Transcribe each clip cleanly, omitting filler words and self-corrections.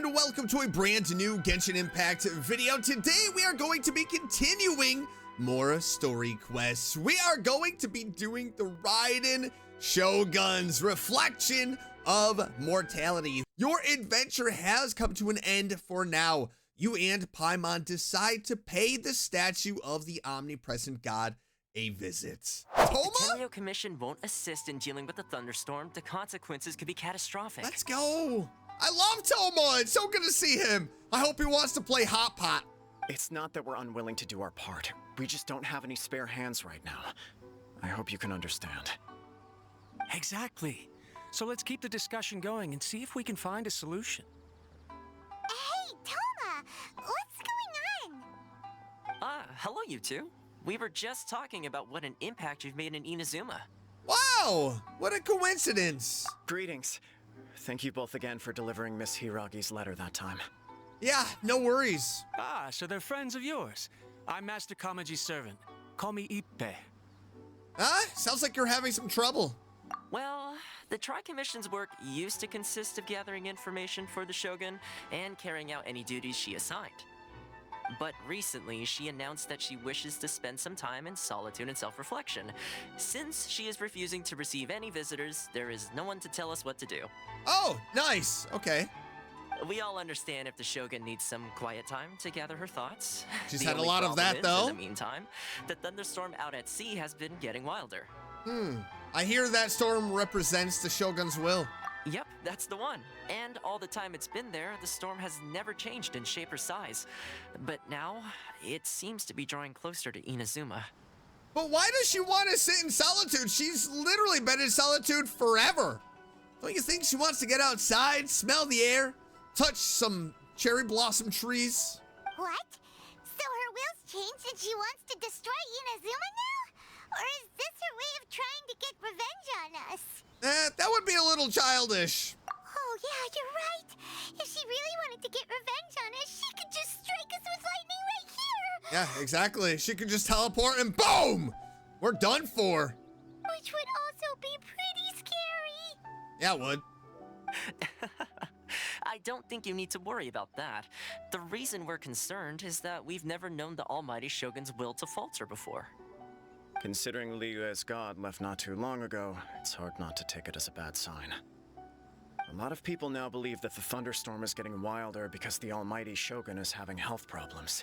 and welcome to a brand new Genshin Impact video. Today we are going to be continuing more story quests. We are going to be doing the Raiden Shogun's Reflection of Mortality. Your adventure has come to an end for now. You and Paimon decide to pay the statue of the omnipresent god a visit. If the Tenryo Commission won't assist in dealing with the thunderstorm, the consequences could be catastrophic. Let's go. I love Toma. It's so good to see him. I hope he wants to play Hot Pot. It's not that we're unwilling to do our part. We just don't have any spare hands right now. I hope you can understand. Exactly. So let's keep the discussion going and see if we can find a solution. Hey, Toma! What's going on? Hello you two. We were just talking about what an impact you've made in Inazuma. Wow, what a coincidence. Greetings. Thank you both again for delivering Miss Hiragi's letter that time. Yeah, no worries. So they're friends of yours. I'm Master Kamaji's servant. Call me Ippe. Sounds like you're having some trouble. Well, the Tri-Commission's work used to consist of gathering information for the Shogun and carrying out any duties she assigned. But recently, she announced that she wishes to spend some time in solitude and self-reflection. Since she is refusing to receive any visitors, there is no one to tell us what to do. Oh, nice. Okay. We all understand if the Shogun needs some quiet time to gather her thoughts. She's The had a only lot of problem that, is, though. In the meantime, the thunderstorm out at sea has been getting wilder. I hear that storm represents the Shogun's will. Yep, that's the one. And all the time it's been there, the storm has never changed in shape or size. But now, it seems to be drawing closer to Inazuma. But why does she want to sit in solitude? She's literally been in solitude forever. Don't you think she wants to get outside, smell the air, touch some cherry blossom trees? What? So her will's changed and she wants to destroy Inazuma now? Or is this her way of trying to get revenge on us? That would be a little childish. Oh yeah, you're right. If she really wanted to get revenge on us, she could just strike us with lightning right here. Yeah, exactly. She could just teleport and boom! We're done for. Which would also be pretty scary. Yeah, it would. I don't think you need to worry about that. The reason we're concerned is that we've never known the Almighty Shogun's will to falter before. Considering Liu as god left not too long ago, it's hard not to take it as a bad sign. A lot of people now believe that the thunderstorm is getting wilder because the Almighty Shogun is having health problems.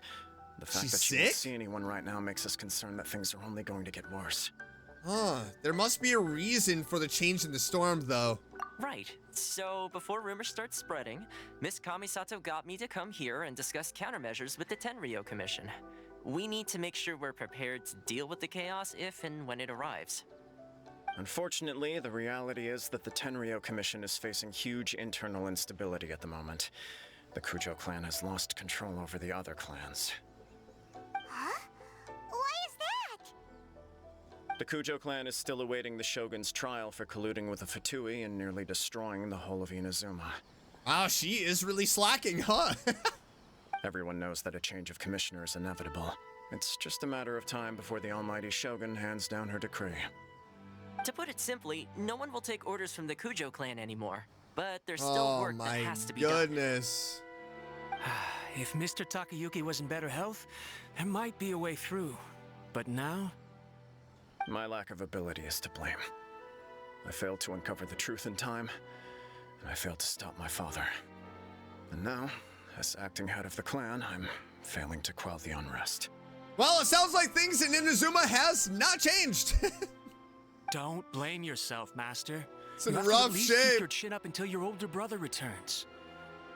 The fact She's that she sick? won't see anyone right now makes us concerned that things are only going to get worse. There must be a reason for the change in the storm, though. Right. So, before rumors start spreading, Miss Kamisato got me to come here and discuss countermeasures with the Tenryo Commission. We need to make sure we're prepared to deal with the chaos if and when it arrives. Unfortunately, the reality is that the Tenryo Commission is facing huge internal instability at the moment. The Kujo clan has lost control over the other clans. Huh? Why is that? The Kujo clan is still awaiting the Shogun's trial for colluding with the Fatui and nearly destroying the whole of Inazuma. Wow, she is really slacking, huh? Everyone knows that a change of commissioner is inevitable. It's just a matter of time before the Almighty Shogun hands down her decree. To put it simply, no one will take orders from the Kujo clan anymore. But there's still work that has to be done. Oh my goodness. If Mr. Takayuki was in better health, there might be a way through. But now? My lack of ability is to blame. I failed to uncover the truth in time, and I failed to stop my father. And now, as acting head of the clan, I'm failing to quell the unrest. Well, it sounds like things in Inazuma has not changed. Don't blame yourself, Master. It's in You have to rough at least shape. keep your chin up until your older brother returns.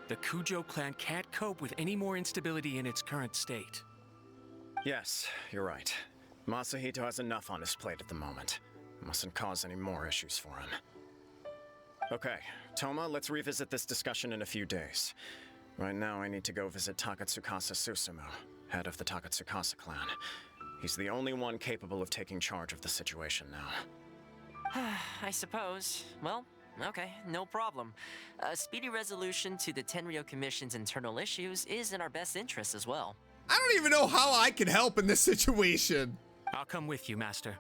The Kujo clan can't cope with any more instability in its current state. Yes, you're right. Masahito has enough on his plate at the moment. Mustn't cause any more issues for him. Okay, Toma, let's revisit this discussion in a few days. Right now, I need to go visit Takatsukasa Susumu, head of the Takatsukasa clan. He's the only one capable of taking charge of the situation now. I suppose. Well, okay, no problem. A speedy resolution to the Tenryo Commission's internal issues is in our best interest as well. I don't even know how I can help in this situation. I'll come with you, Master.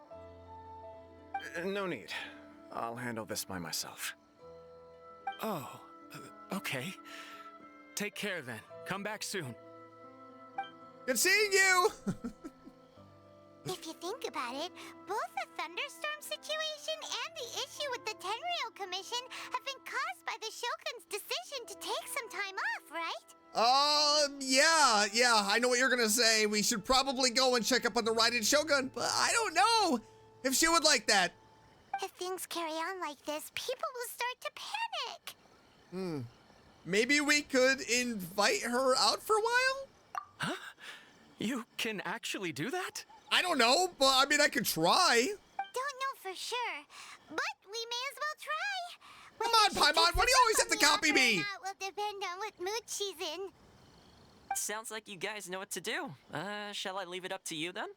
No need. I'll handle this by myself. Oh, okay. Take care then. Come back soon. Good seeing you! If you think about it, both the thunderstorm situation and the issue with the Tenryou Commission have been caused by the Shogun's decision to take some time off, right? Yeah, I know what you're gonna say. We should probably go and check up on the Raiden Shogun, but I don't know if she would like that. If things carry on like this, people will start to panic. Maybe we could invite her out for a while? You can actually do that? I don't know, but I mean, I could try. Don't know for sure, but we may as well try. Come on, Paimon, why do you always have to copy me? Will depend on what mood she's in. Sounds like you guys know what to do. Shall I leave it up to you then?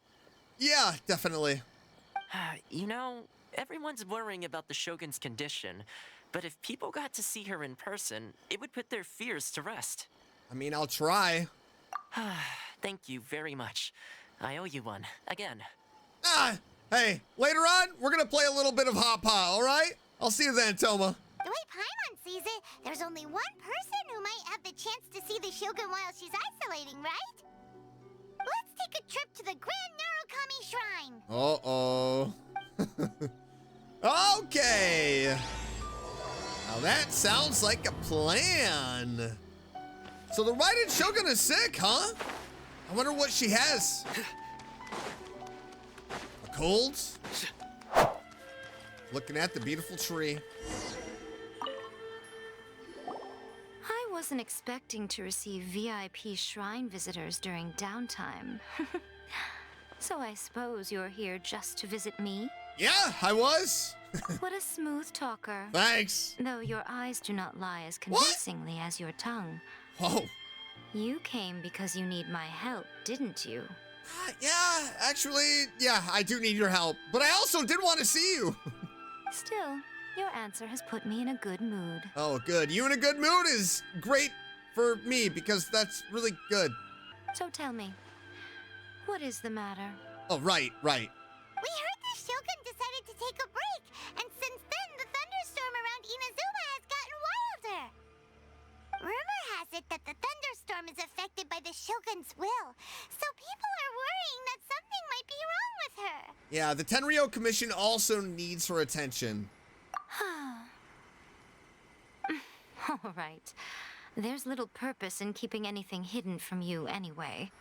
Yeah, definitely. You know, everyone's worrying about the Shogun's condition, but if people got to see her in person, it would put their fears to rest. I mean, I'll try. Thank you very much. I owe you one, again. Hey, later on, we're gonna play a little bit of Hot Pot, all right? I'll see you then, Toma. The way Paimon sees it, there's only one person who might have the chance to see the Shogun while she's isolating, right? Let's take a trip to the Grand Narukami Shrine. Uh-oh. Okay. Now that sounds like a plan. So the Raiden Shogun is sick, huh? I wonder what she has. A cold? Looking at the beautiful tree. I wasn't expecting to receive VIP shrine visitors during downtime. So I suppose you're here just to visit me? Yeah, I was. What a smooth talker. Thanks. Though your eyes do not lie as convincingly as your tongue. Oh. You came because you need my help, didn't you? Yeah, actually, yeah, I do need your help. But I also did want to see you. Still, your answer has put me in a good mood. Oh, good. You in a good mood is great for me because that's really good. So tell me, what is the matter? Oh, right. We heard the Shogun decided to take a break, and since then the thunderstorm around Inazuma has gotten wilder. Rumor has it that the thunderstorm is affected by the Shogun's will, so people are worrying that something might be wrong with her. Yeah, the Tenryou Commission also needs her attention. All right. There's little purpose in keeping anything hidden from you anyway.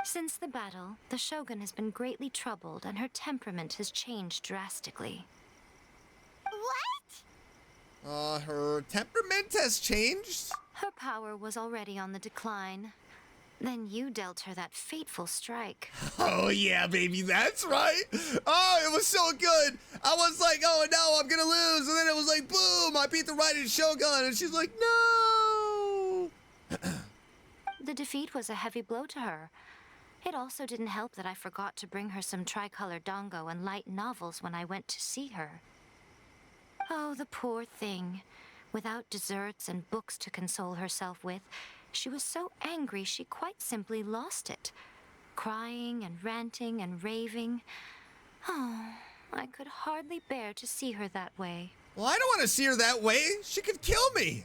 Since the battle, the Shogun has been greatly troubled and her temperament has changed drastically. What? Her temperament has changed? Her power was already on the decline. Then you dealt her that fateful strike. Oh, yeah, baby, that's right. Oh, it was so good. I was like, oh, no, I'm gonna lose. And then it was like, boom, I beat the Raiden Shogun. And she's like, no. The defeat was a heavy blow to her. It also didn't help that I forgot to bring her some tricolor dango and light novels when I went to see her. Oh, the poor thing. Without desserts and books to console herself with, she was so angry she quite simply lost it. Crying and ranting and raving. Oh, I could hardly bear to see her that way. Well, I don't want to see her that way. She could kill me.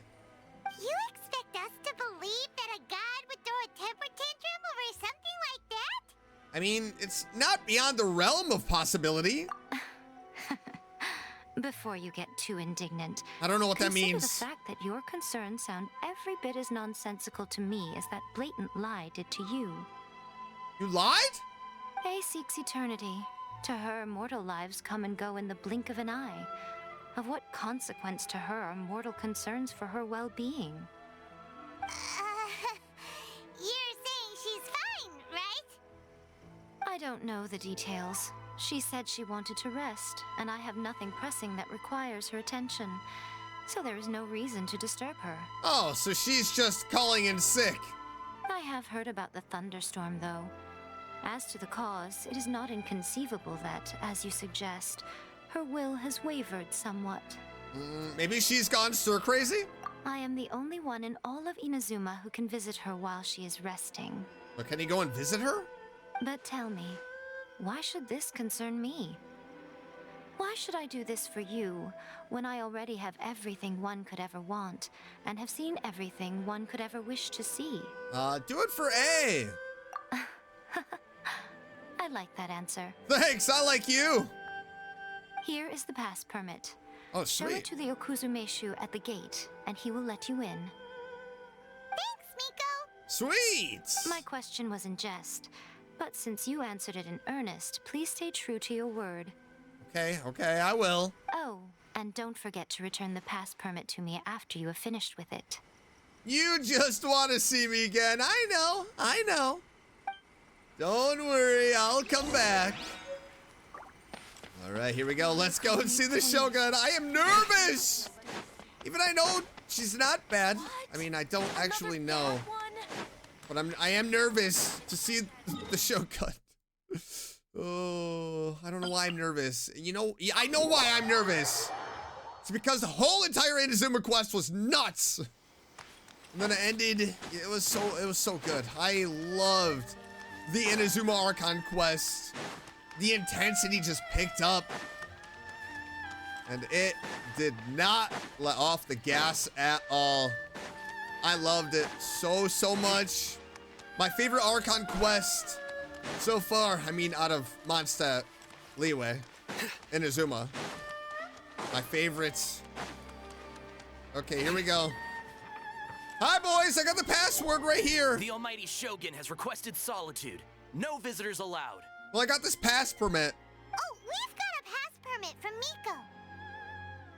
You expect us to believe that a god would throw a temper tantrum over something like that? I mean, it's not beyond the realm of possibility. Before you get too indignant, I don't know what that consider means. the fact that your concerns sound every bit as nonsensical to me as that blatant lie did to you. You lied? Faye seeks eternity. To her, mortal lives come and go in the blink of an eye. Of what consequence to her are mortal concerns for her well-being? You're saying she's fine, right? I don't know the details. She said she wanted to rest, and I have nothing pressing that requires her attention. So there is no reason to disturb her. Oh, so she's just calling in sick. I have heard about the thunderstorm, though. As to the cause, it is not inconceivable that, as you suggest, her will has wavered somewhat. Maybe she's gone stir-crazy? I am the only one in all of Inazuma who can visit her while she is resting. But can you go and visit her? But tell me, why should this concern me? Why should I do this for you, when I already have everything one could ever want, and have seen everything one could ever wish to see? Do it for A. I like that answer. Thanks, I like you. Here is the pass permit. Oh, Show it sweet. to the Okuzumeshu at the gate, and he will let you in. Thanks, Miko. Sweet. My question was in jest, but since you answered it in earnest, please stay true to your word. Okay, I will. Oh, and don't forget to return the pass permit to me after you have finished with it. You just want to see me again. I know. Don't worry, I'll come back. All right, here we go. Let's go and see the Shogun. I am nervous. Even I know she's not bad. I mean, I don't actually know. But I am nervous to see the Shogun. Oh, I don't know why I'm nervous. You know, I know why I'm nervous. It's because the whole entire Inazuma quest was nuts. And then it ended. It was so good. I loved the Inazuma Archon quest. The intensity just picked up. And it did not let off the gas at all. I loved it so much. My favorite Archon quest so far, I mean, out of Mondstadt, Leeway, Inazuma. My favorites. Okay, here we go. Hi, boys. I got the password right here. The almighty Shogun has requested solitude. No visitors allowed. Well, I got this pass permit. Oh, we've got a pass permit from Miko.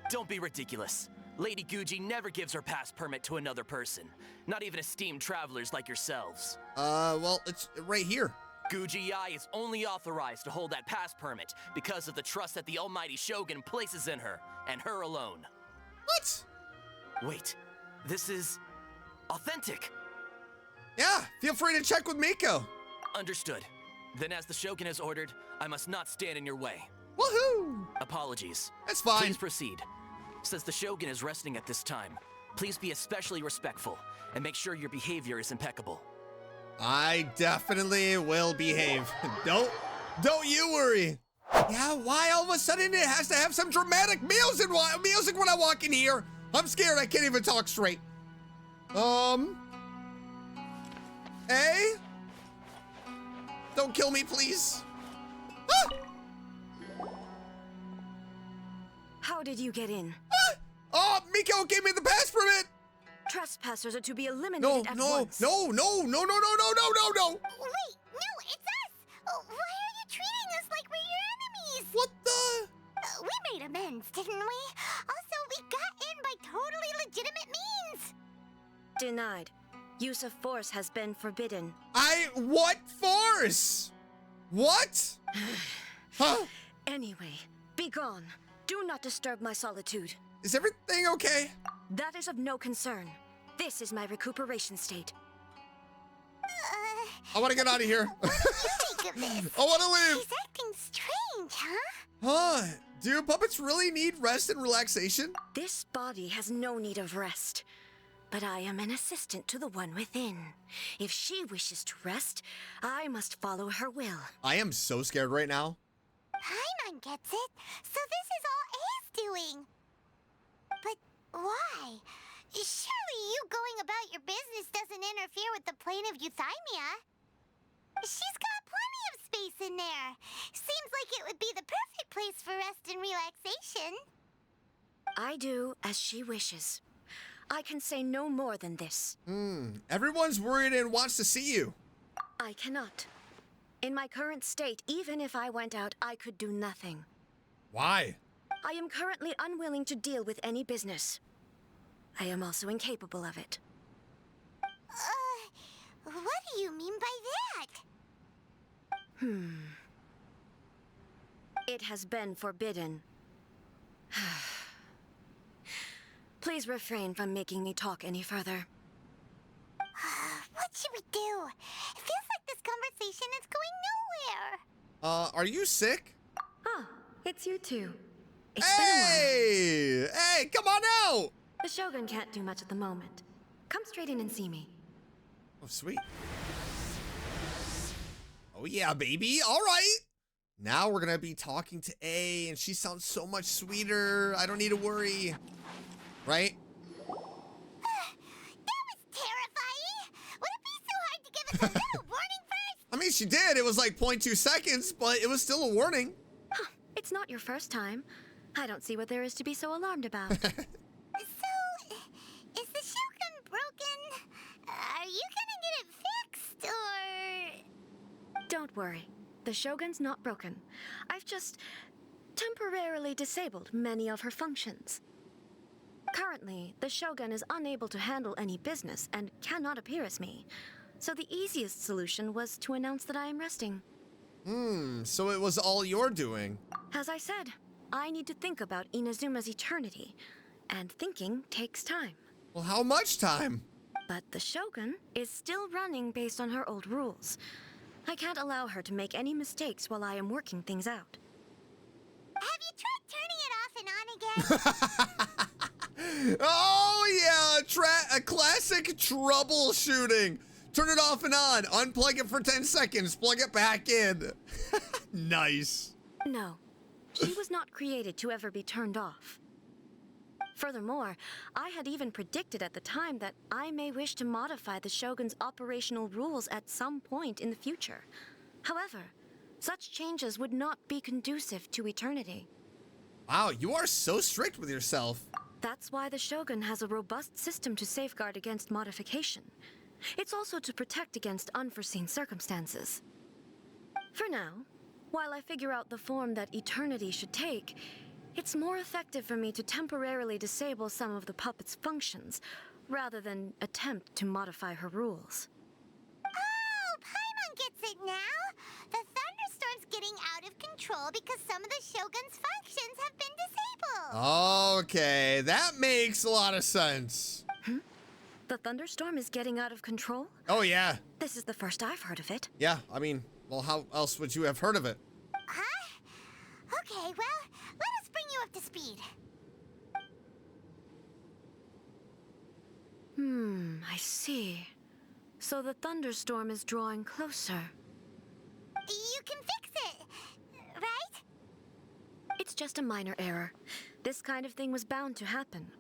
Don't be ridiculous. Lady Guji never gives her pass permit to another person. Not even esteemed travelers like yourselves. Well, it's right here. Guji Ai is only authorized to hold that pass permit because of the trust that the almighty Shogun places in her, and her alone. What? Wait, this is authentic. Yeah, feel free to check with Miko. Understood. Then as the Shogun has ordered, I must not stand in your way. Woohoo! Apologies. That's fine. Please proceed. Since the Shogun is resting at this time, please be especially respectful and make sure your behavior is impeccable. I definitely will behave. Don't you worry. Yeah, why all of a sudden it has to have some dramatic music when I walk in here? I'm scared, I can't even talk straight. Hey? Don't kill me, please. Ah! How did you get in? Ah! Oh, Miko gave me the pass permit. Trespassers are to be eliminated No, at no, once. no. Wait, no, it's us. Oh, why are you treating us like we're your enemies? What the? We made amends, didn't we? Also, we got in by totally legitimate means. Denied. Use of force has been forbidden. What force? What? Huh? Anyway, be gone. Do not disturb my solitude. Is everything okay? That is of no concern. This is my recuperation state. I want to get out of here. What do you think of this? I want to leave. He's acting strange, huh? Huh? Do puppets really need rest and relaxation? This body has no need of rest. But I am an assistant to the one within. If she wishes to rest, I must follow her will. I am so scared right now. Paimon gets it. So this is all A's doing. But why? Surely you going about your business doesn't interfere with the plane of euthymia. She's got plenty of space in there. Seems like it would be the perfect place for rest and relaxation. I do as she wishes. I can say no more than this. Everyone's worried and wants to see you. I cannot. In my current state, even if I went out, I could do nothing. Why? I am currently unwilling to deal with any business. I am also incapable of it. What do you mean by that? It has been forbidden. Please refrain from making me talk any further. What should we do? It feels like this conversation is going nowhere. Are you sick? Ah, it's you two. It's been a while. Hey, come on out. The Shogun can't do much at the moment. Come straight in and see me. Oh, sweet. Oh, yeah, baby. All right. Now we're gonna be talking to A, and she sounds so much sweeter. I don't need to worry. Right? That was terrifying! Would it be so hard to give us a little warning first? I mean, she did. It was like 0.2 seconds, but it was still a warning. Huh, it's not your first time. I don't see what there is to be so alarmed about. So, is the Shogun broken? Are you gonna get it fixed, or...? Don't worry. The Shogun's not broken. I've just temporarily disabled many of her functions. Currently, the Shogun is unable to handle any business and cannot appear as me. So the easiest solution was to announce that I am resting. So it was all you're doing. As I said, I need to think about Inazuma's eternity, and thinking takes time. Well, how much time? But the Shogun is still running based on her old rules. I can't allow her to make any mistakes while I am working things out. Have you tried turning it off and on again? Oh yeah, a classic troubleshooting. Turn it off and on, unplug it for 10 seconds, plug it back in. Nice. No, she was not created to ever be turned off. Furthermore, I had even predicted at the time that I may wish to modify the Shogun's operational rules at some point in the future. However, such changes would not be conducive to eternity. Wow, you are so strict with yourself. That's why the Shogun has a robust system to safeguard against modification. It's also to protect against unforeseen circumstances. For now, while I figure out the form that eternity should take, it's more effective for me to temporarily disable some of the puppet's functions, rather than attempt to modify her rules. Oh, Paimon gets it now! The thunderstorm's getting out of control because some of the Shogun's functions have been disabled! Okay, that makes a lot of sense. The thunderstorm is getting out of control? Oh yeah. This is the first I've heard of it. Yeah, I mean, well, how else would you have heard of it? Huh? Okay, well, let us bring you up to speed. I see. So the thunderstorm is drawing closer. You can fix it, right? It's just a minor error. This kind of thing was bound to happen.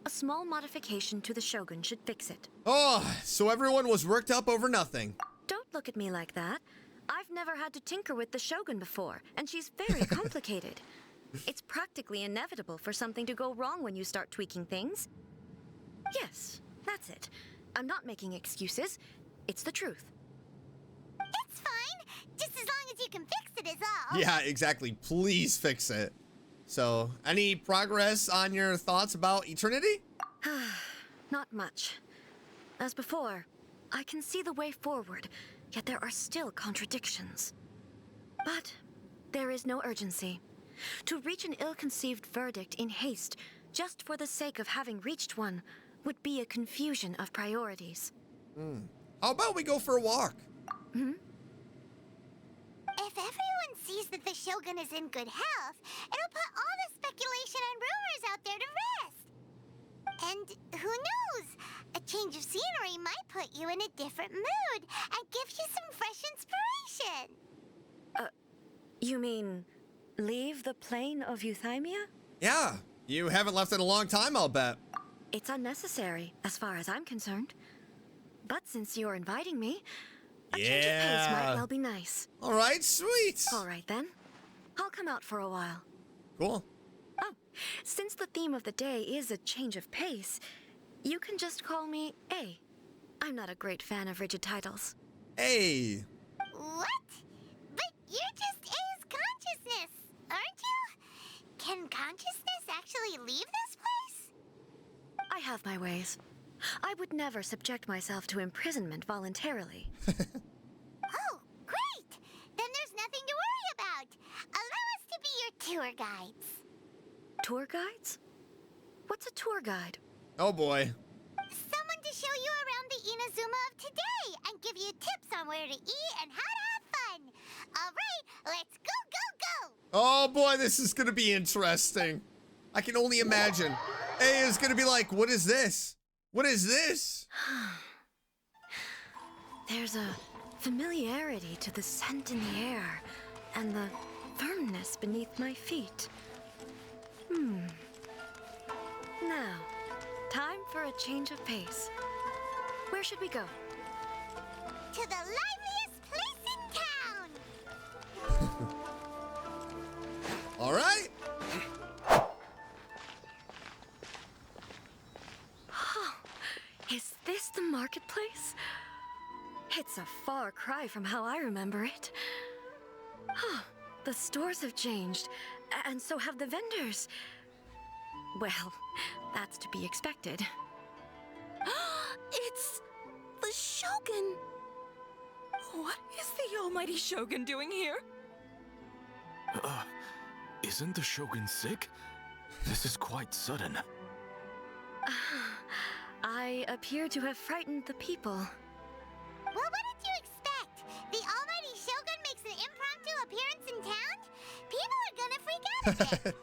A small modification to the Shogun should fix it. Oh, so everyone was worked up over nothing. Don't look at me like that. I've never had to tinker with the Shogun before, and she's very complicated. It's practically inevitable for something to go wrong when you start tweaking things. Yes, that's it. I'm not making excuses. It's the truth. It's fine, just as long as you can fix it is all. Yeah, exactly. Please fix it. So, any progress on your thoughts about eternity? Not much. As before, I can see the way forward, yet there are still contradictions. But there is no urgency. To reach an ill-conceived verdict in haste, just for the sake of having reached one, would be a confusion of priorities. How about we go for a walk? If everyone sees that the Shogun is in good health, it'll put all the speculation and rumors out there to rest. And who knows? A change of scenery might put you in a different mood and give you some fresh inspiration. You mean, leave the plane of Euthymia? Yeah, you haven't left in a long time, I'll bet. It's unnecessary, as far as I'm concerned. But since you're inviting me, a change of pace might well be nice. All right, sweet. All right, then. I'll come out for a while. Cool. Oh, since the theme of the day is a change of pace, you can just call me A. I'm not a great fan of rigid titles. Hey. What? But you're just A's consciousness, aren't you? Can consciousness actually leave this place? I have my ways. I would never subject myself to imprisonment voluntarily. Oh, great! Then there's nothing to worry about. Allow us to be your tour guides. Tour guides? What's a tour guide? Oh boy. Someone to show you around the Inazuma of today and give you tips on where to eat and how to have fun. All right, let's go, go, go! Oh boy, this is gonna be interesting. I can only imagine. A is gonna be like, what is this? What is this? There's a familiarity to the scent in the air, and the firmness beneath my feet. Now, time for a change of pace. Where should we go? To the liveliest place in town! All right. Is this the marketplace? It's a far cry from how I remember it. The stores have changed, and so have the vendors. Well, that's to be expected. It's the Shogun! What is the almighty Shogun doing here? Isn't the Shogun sick? This is quite sudden. I appear to have frightened the people. Well, what did you expect? The almighty Shogun makes an impromptu appearance in town? People are gonna freak out a bit.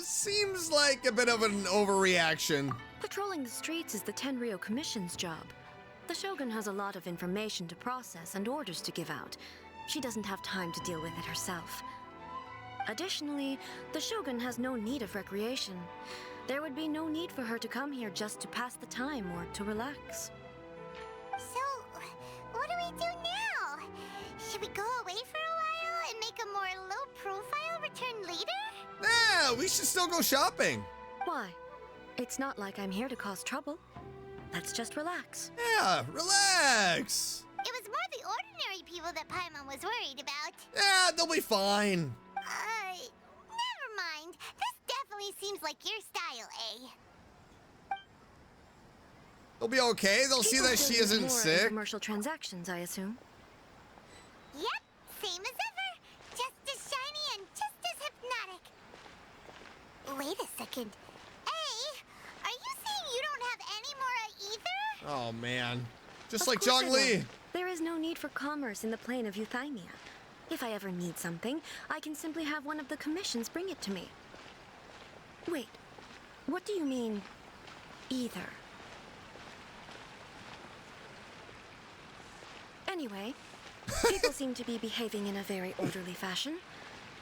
Seems like a bit of an overreaction. Patrolling the streets is the Tenryou Commission's job. The Shogun has a lot of information to process and orders to give out. She doesn't have time to deal with it herself. Additionally, the Shogun has no need of recreation. There would be no need for her to come here just to pass the time or to relax. So, what do we do now? Should we go away for a while and make a more low-profile return later? Yeah, we should still go shopping. Why? It's not like I'm here to cause trouble. Let's just relax. Yeah, relax. It was more the ordinary people that Paimon was worried about. Yeah, they'll be fine. Never mind. This definitely seems like your style, eh? They'll be okay. They'll see People that she still use isn't more in sick. commercial transactions, I assume. Yep, same as ever. Just as shiny and just as hypnotic. Wait a second. Hey, are you saying you don't have any more either? Oh, man. Just Of like course I Zhong Li. don't. There is no need for commerce in the plane of euthymia. If I ever need something, I can simply have one of the commissions bring it to me. Wait, what do you mean, either? Anyway, people seem to be behaving in a very orderly fashion.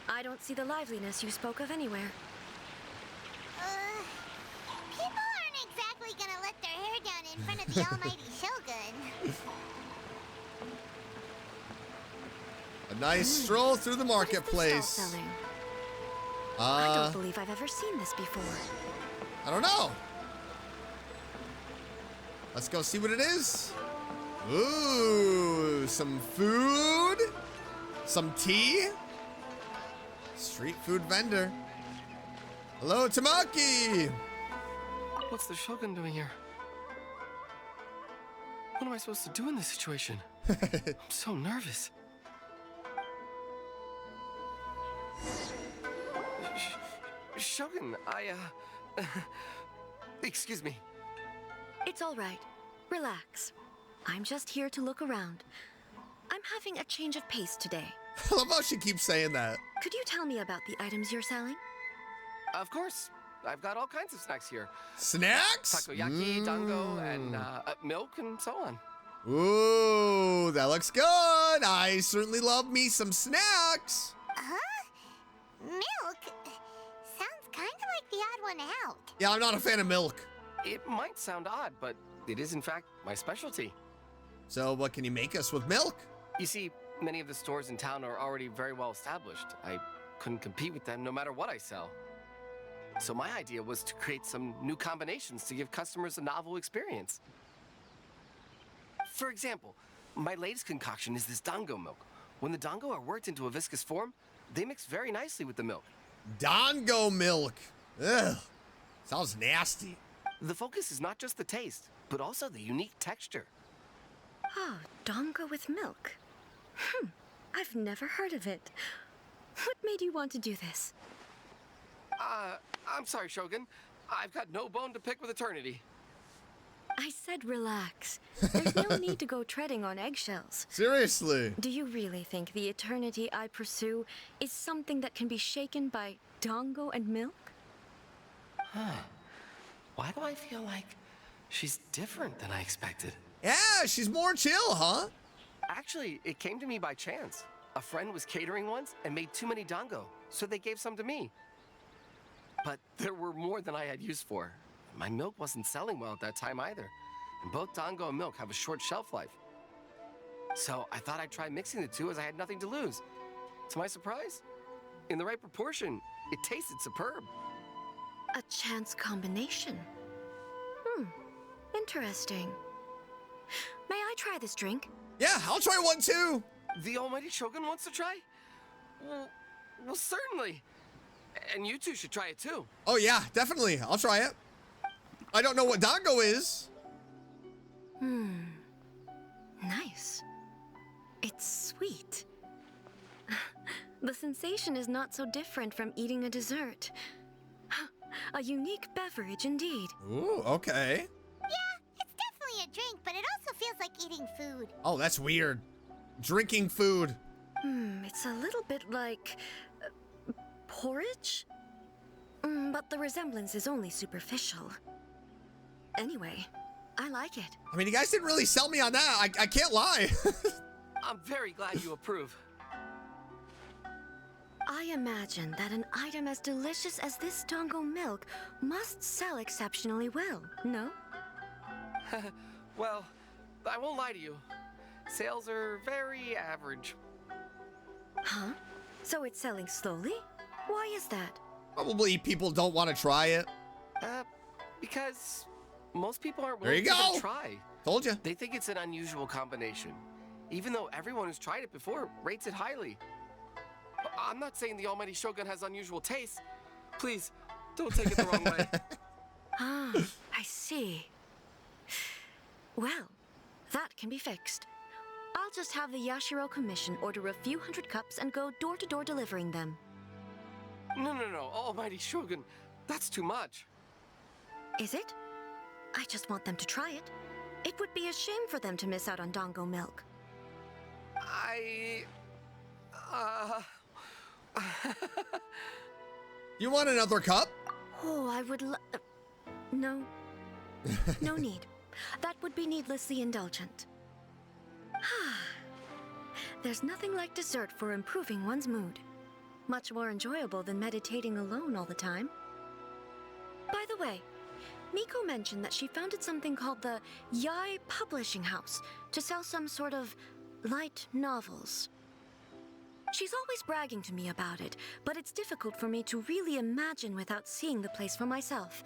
I don't see the liveliness you spoke of anywhere. People aren't exactly gonna let their hair down in front of the almighty Shogun. A nice stroll through the What is this marketplace. stall selling? I don't believe I've ever seen this before. I don't know. Let's go see what it is. Ooh, some food, some tea. Street food vendor. Hello, Tamaki. What's the Shogun doing here? What am I supposed to do in this situation? I'm so nervous. Shogun, excuse me. It's all right. Relax. I'm just here to look around. I'm having a change of pace today. I love how she keeps saying that. Could you tell me about the items you're selling? Of course. I've got all kinds of snacks here. Snacks? Takoyaki, dango, and milk and so on. Ooh, that looks good. I certainly love me some snacks. Milk? Sounds kind of like the odd one out. Yeah, I'm not a fan of milk. It might sound odd, but it is in fact my specialty. So what can you make us with milk? You see, many of the stores in town are already very well established. I couldn't compete with them no matter what I sell. So my idea was to create some new combinations to give customers a novel experience. For example, my latest concoction is this dango milk. When the dango are worked into a viscous form, they mix very nicely with the milk. Dango milk. Ugh, sounds nasty. The focus is not just the taste, but also the unique texture. Oh, dango with milk. I've never heard of it. What made you want to do this? I'm sorry, Shogun. I've got no bone to pick with eternity. I said relax. There's no need to go treading on eggshells. Seriously. Do you really think the eternity I pursue is something that can be shaken by dango and milk? Why do I feel like she's different than I expected? Yeah, she's more chill, huh? Actually, it came to me by chance. A friend was catering once and made too many dango, so they gave some to me. But there were more than I had use for. My milk wasn't selling well at that time either, and both dango and milk have a short shelf life. So I thought I'd try mixing the two as I had nothing to lose. To my surprise, in the right proportion, it tasted superb. A chance combination. Interesting. May I try this drink? Yeah, I'll try one too. The almighty Shogun wants to try? Well, certainly. And you two should try it too. Oh yeah, definitely. I'll try it. I don't know what dango is. Nice. It's sweet. The sensation is not so different from eating a dessert. A unique beverage indeed. Ooh, okay. Yeah, it's definitely a drink, but it also feels like eating food. Oh, that's weird. Drinking food. It's a little bit like porridge? But the resemblance is only superficial. Anyway, I like it. I mean, you guys didn't really sell me on that. I can't lie. I'm very glad you approve. I imagine that an item as delicious as this dango milk must sell exceptionally well, no? Well, I won't lie to you. Sales are very average. Huh? So it's selling slowly? Why is that? Probably people don't want to try it. Because most people aren't There you willing to go. even try. Told you. They think it's an unusual combination, even though everyone who's tried it before rates it highly. I'm not saying the almighty Shogun has unusual tastes. Please, don't take it the wrong way. Ah, I see. Well, that can be fixed. I'll just have the Yashiro Commission order a few hundred cups and go door-to-door delivering them. No, almighty Shogun, that's too much. Is it? I just want them to try it. It would be a shame for them to miss out on dango milk. You want another cup? Oh, I would no. No need. That would be needlessly indulgent. There's nothing like dessert for improving one's mood. Much more enjoyable than meditating alone all the time. By the way, Miko mentioned that she founded something called the Yai Publishing House to sell some sort of light novels. She's always bragging to me about it, but it's difficult for me to really imagine without seeing the place for myself.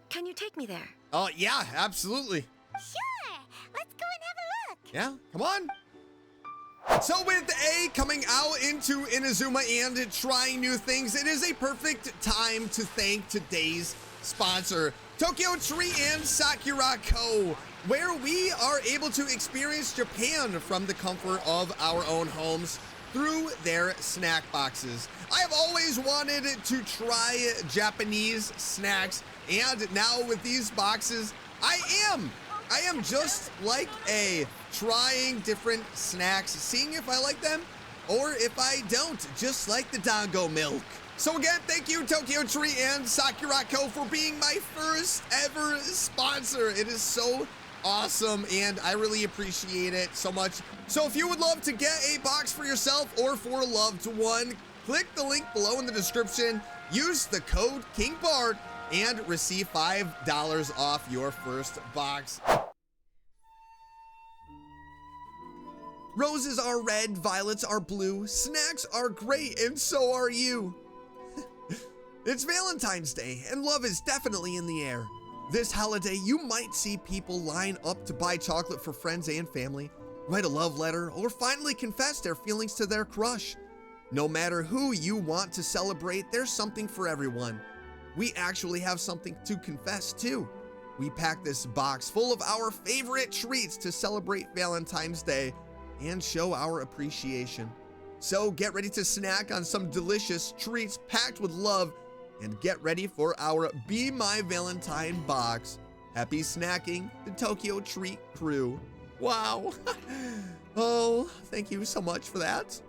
Can you take me there? Oh, yeah, absolutely. Sure! Let's go and have a look! Yeah, come on. So with A coming out into Inazuma and trying new things, it is a perfect time to thank today's sponsor, Tokyo Tree and Sakura Co., where we are able to experience Japan from the comfort of our own homes through their snack boxes. I have always wanted to try Japanese snacks, and now with these boxes, I am just like A, trying different snacks, seeing if I like them or if I don't, just like the dango milk. So again, thank you Tokyo Tree and Sakura Co. for being my first ever sponsor. It is so awesome and I really appreciate it so much. So if you would love to get a box for yourself or for a loved one, click the link below in the description, use the code KINGBARD, and receive $5 off your first box. Roses are red, violets are blue, snacks are great, and so are you. It's Valentine's Day, and love is definitely in the air. This holiday, you might see people line up to buy chocolate for friends and family, write a love letter, or finally confess their feelings to their crush. No matter who you want to celebrate, there's something for everyone. We actually have something to confess too. We packed this box full of our favorite treats to celebrate Valentine's Day and show our appreciation. So get ready to snack on some delicious treats packed with love and get ready for our Be My Valentine box. Happy snacking, the Tokyo Treat crew. Wow. Oh, thank you so much for that.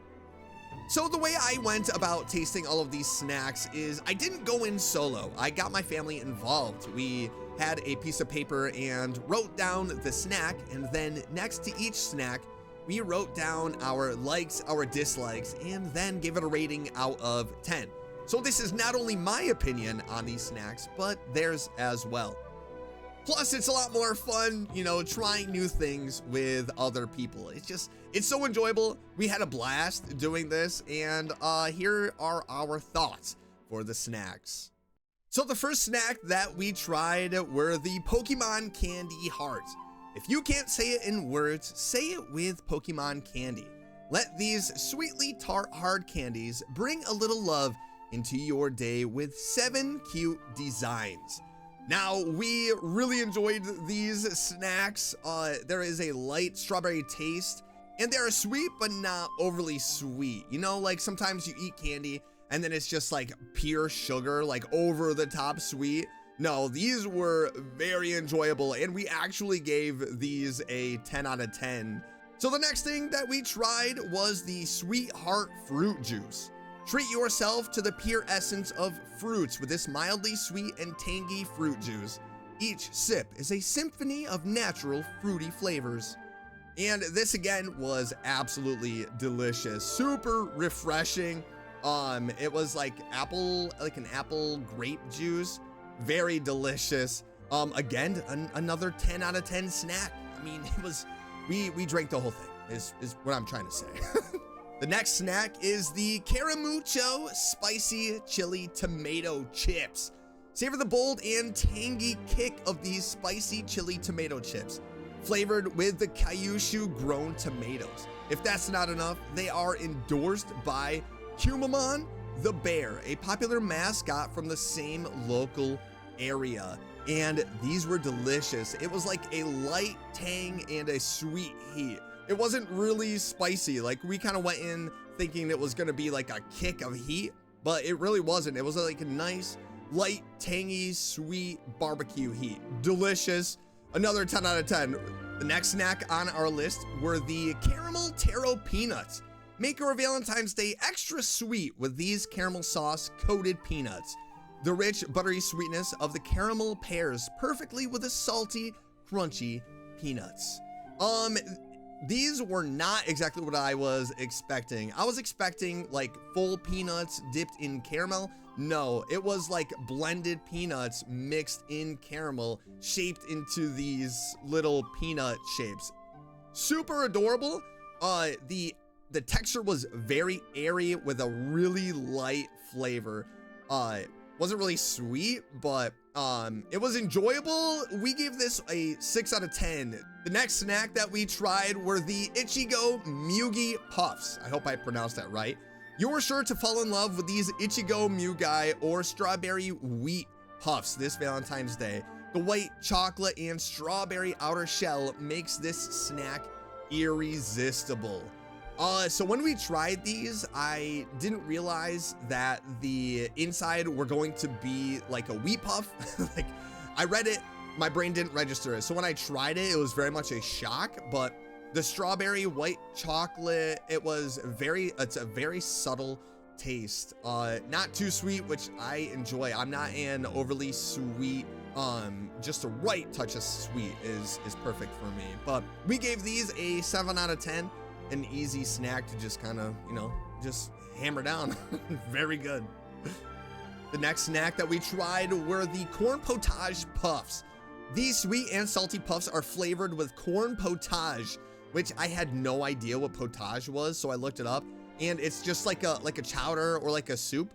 So the way I went about tasting all of these snacks is I didn't go in solo. I got my family involved. We had a piece of paper and wrote down the snack, and then next to each snack, we wrote down our likes, our dislikes, and then gave it a rating out of 10. So this is not only my opinion on these snacks, but theirs as well. Plus, it's a lot more fun, you know, trying new things with other people. It's so enjoyable. We had a blast doing this, and here are our thoughts for the snacks. So the first snack that we tried were the Pokemon Candy Hearts. If you can't say it in words, say it with Pokemon Candy. Let these sweetly tart hard candies bring a little love into your day with 7 cute designs. Now, we really enjoyed these snacks. There is a light strawberry taste, and they are sweet, but not overly sweet. You know, like sometimes you eat candy, and then it's just like pure sugar, like over the top sweet. No, these were very enjoyable, and we actually gave these a 10 out of 10. So the next thing that we tried was the Sweetheart Fruit Juice. Treat yourself to the pure essence of fruits with this mildly sweet and tangy fruit juice. Each sip is a symphony of natural fruity flavors. And this again was absolutely delicious, super refreshing. It was like an apple grape juice, very delicious. Again, another 10 out of 10 snack. I mean, it was, we drank the whole thing is what I'm trying to say. The next snack is the Caramucho Spicy Chili Tomato Chips. Savor the bold and tangy kick of these spicy chili tomato chips, flavored with the Kyushu grown tomatoes. If that's not enough, they are endorsed by Kumamon the bear, a popular mascot from the same local area. And these were delicious. It was like a light tang and a sweet heat. It wasn't really spicy. Like, we kind of went in thinking it was gonna be like a kick of heat, but it really wasn't. It was like a nice, light, tangy, sweet barbecue heat. Delicious. Another 10 out of 10. The next snack on our list were the Caramel Taro Peanuts. Make your Valentine's Day extra sweet with these caramel sauce coated peanuts. The rich, buttery sweetness of the caramel pairs perfectly with the salty, crunchy peanuts. These were not exactly what I was expecting. I was expecting like full peanuts dipped in caramel. No, it was like blended peanuts mixed in caramel, shaped into these little peanut shapes. Super adorable. The texture was very airy with a really light flavor. Wasn't really sweet, but it was enjoyable. We gave this a 6 out of 10. The next snack that we tried were the Ichigo Mugi Puffs. I hope I pronounced that right. You're sure to fall in love with these Ichigo Mugi or strawberry wheat puffs this Valentine's Day. The white chocolate and strawberry outer shell makes this snack irresistible. So when we tried these, I didn't realize that the inside were going to be like a wheat puff. Like, I read it, my brain didn't register it. So when I tried it, it was very much a shock, but the strawberry white chocolate, it's a very subtle taste. Not too sweet, which I enjoy. I'm not an overly sweet, just a right touch of sweet is perfect for me. But we gave these a 7 out of 10. An easy snack to just kind of, you know, just hammer down. Very good. The next snack that we tried were the corn potage puffs. These sweet and salty puffs are flavored with corn potage, which I had no idea what potage was, so I looked it up, and it's just like a chowder or like a soup.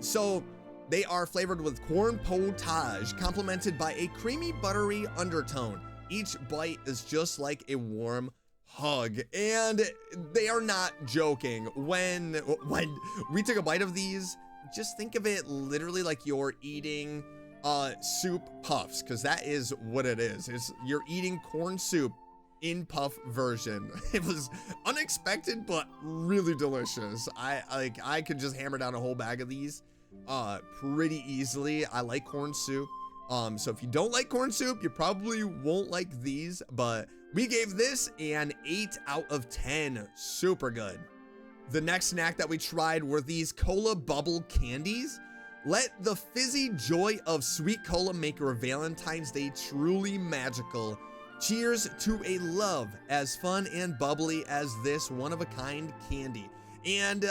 So they are flavored with corn potage, complemented by a creamy buttery undertone. Each bite is just like a warm hug, and they are not joking. When we took a bite of these, just think of it literally like you're eating soup puffs, because that is what it is. You're eating corn soup in puff version. It was unexpected but really delicious. I could just hammer down a whole bag of these pretty easily. I like corn soup. So if you don't like corn soup, you probably won't like these, but we gave this an 8 out of 10. Super good. The next snack that we tried were these cola bubble candies. Let the fizzy joy of sweet cola make your Valentine's Day truly magical. Cheers to a love as fun and bubbly as this one-of-a-kind candy. And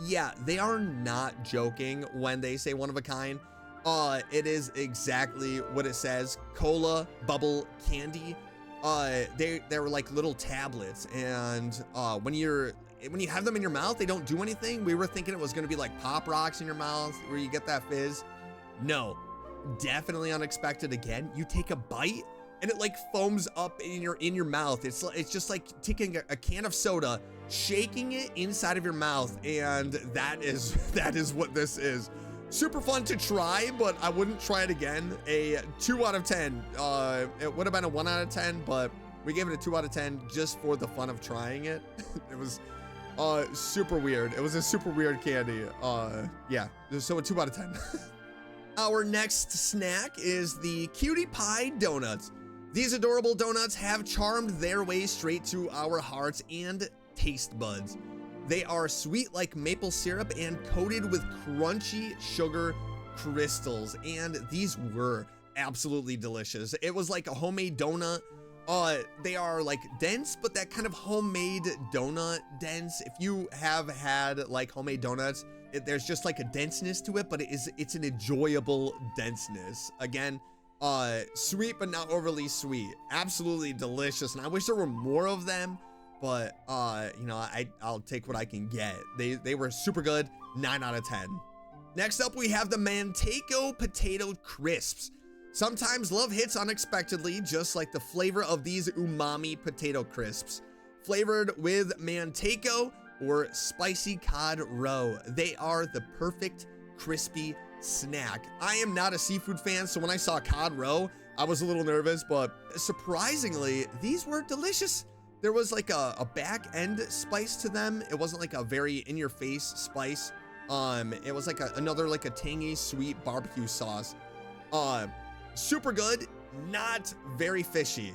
yeah, they are not joking when they say one-of-a-kind. It is exactly what it says. Cola bubble candy. They were like little tablets, and when you have them in your mouth, they don't do anything. We were thinking it was gonna be like Pop Rocks in your mouth where you get that fizz. No, definitely unexpected again. You take a bite and it like foams up in your mouth. It's just like taking a can of soda, shaking it inside of your mouth, and that is what this is. Super fun to try, but I wouldn't try it again. A 2 out of 10. It would have been a 1 out of 10, but we gave it a 2 out of 10 just for the fun of trying it. It was super weird. It was a super weird candy. Yeah, so a 2 out of 10. Our next snack is the Cutie Pie Donuts. These adorable donuts have charmed their way straight to our hearts and taste buds. They are sweet like maple syrup and coated with crunchy sugar crystals, and these were absolutely delicious. It was like a homemade donut. They are like dense, but that kind of homemade donut dense. If you have had like homemade donuts, there's just like a denseness to it, but it's an enjoyable denseness. Again, sweet but not overly sweet. Absolutely delicious, and I wish there were more of them, but you know, I'll take what I can get. They were super good. 9 out of 10. Next up, we have the Manteco Potato Crisps. Sometimes love hits unexpectedly, just like the flavor of these umami potato crisps. Flavored with Manteco or spicy cod roe. They are the perfect crispy snack. I am not a seafood fan, so when I saw cod roe, I was a little nervous, but surprisingly, these were delicious. There was like a back end spice to them. It wasn't like a very in-your-face spice. It was like another like a tangy, sweet barbecue sauce. Super good, not very fishy.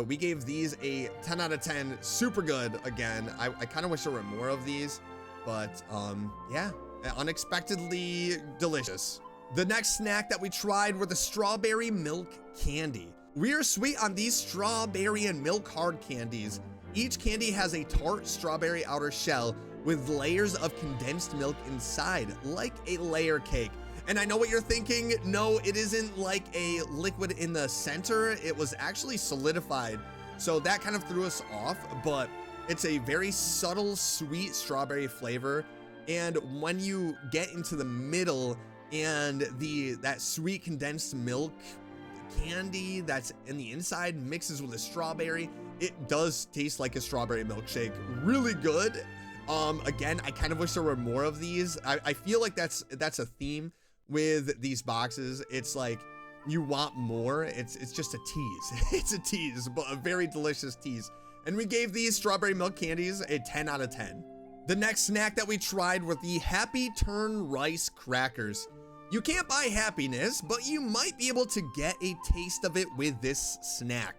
We gave these a 10 out of 10. Super good again. I kind of wish there were more of these, but yeah, unexpectedly delicious. The next snack that we tried were the strawberry milk candy. We are sweet on these strawberry and milk hard candies. Each candy has a tart strawberry outer shell with layers of condensed milk inside, like a layer cake. And I know what you're thinking. No, it isn't like a liquid in the center. It was actually solidified. So that kind of threw us off, but it's a very subtle, sweet strawberry flavor. And when you get into the middle and that sweet condensed milk candy that's in the inside mixes with the strawberry, it does taste like a strawberry milkshake. Really good. Again, I kind of wish there were more of these. I feel like that's a theme with these boxes. It's like you want more. It's just a tease. It's a tease, but a very delicious tease. And we gave these strawberry milk candies a 10 out of 10. The next snack that we tried were the Happy Turn Rice Crackers. You can't buy happiness, but you might be able to get a taste of it with this snack.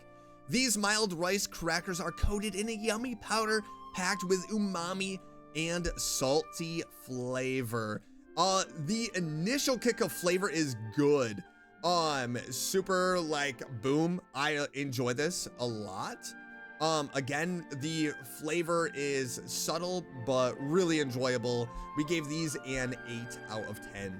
These mild rice crackers are coated in a yummy powder packed with umami and salty flavor. The initial kick of flavor is good. Super like boom. I enjoy this a lot. Again, the flavor is subtle but really enjoyable. We gave these an 8 out of 10.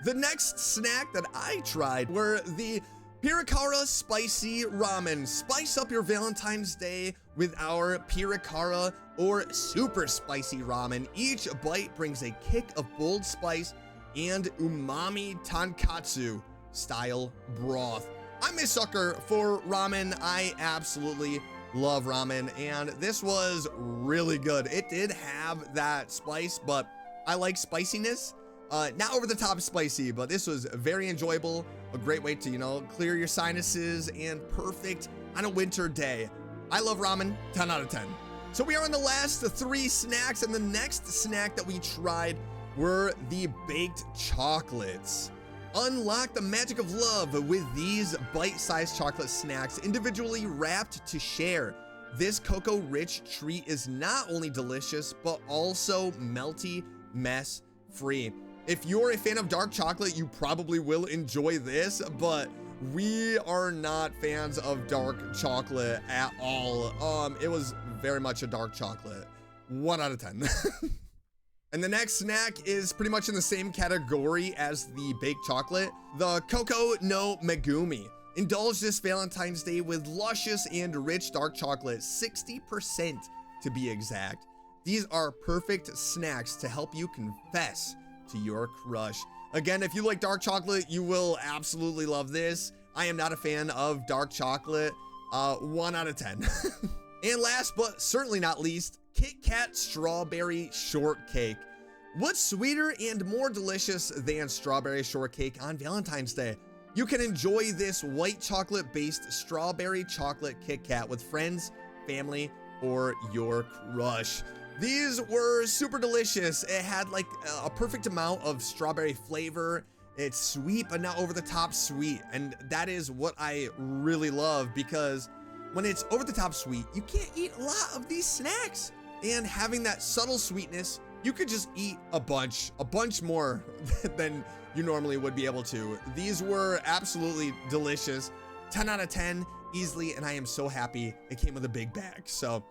The next snack that I tried were the Pirikara Spicy Ramen. Spice up your Valentine's Day with our Pirikara or Super Spicy Ramen. Each bite brings a kick of bold spice and umami tonkatsu style broth. I'm a sucker for ramen. I absolutely love ramen, and this was really good. It did have that spice, but I like spiciness. Not over the top spicy, but this was very enjoyable. A great way to, you know, clear your sinuses and perfect on a winter day. I love ramen, 10 out of 10. So we are on the last 3 snacks, and the next snack that we tried were the baked chocolates. Unlock the magic of love with these bite-sized chocolate snacks, individually wrapped to share. This cocoa-rich treat is not only delicious, but also melty, mess-free. If you're a fan of dark chocolate, you probably will enjoy this, but we are not fans of dark chocolate at all. It was very much a dark chocolate. 1 out of 10. And the next snack is pretty much in the same category as the baked chocolate, the Cocoa no Megumi. Indulge this Valentine's Day with luscious and rich dark chocolate, 60% to be exact. These are perfect snacks to help you confess to your crush. Again, if you like dark chocolate, you will absolutely love this. I am not a fan of dark chocolate. 1 out of 10. And last but certainly not least, Kit Kat Strawberry Shortcake. What's sweeter and more delicious than strawberry shortcake on Valentine's Day? You can enjoy this white chocolate-based strawberry chocolate Kit Kat with friends, family, or your crush. These were super delicious. It had like a perfect amount of strawberry flavor. It's sweet, but not over the top sweet. And that is what I really love, because when it's over the top sweet, you can't eat a lot of these snacks. And having that subtle sweetness, you could just eat a bunch more than you normally would be able to. These were absolutely delicious. 10 out of 10 easily, and I am so happy it came with a big bag. So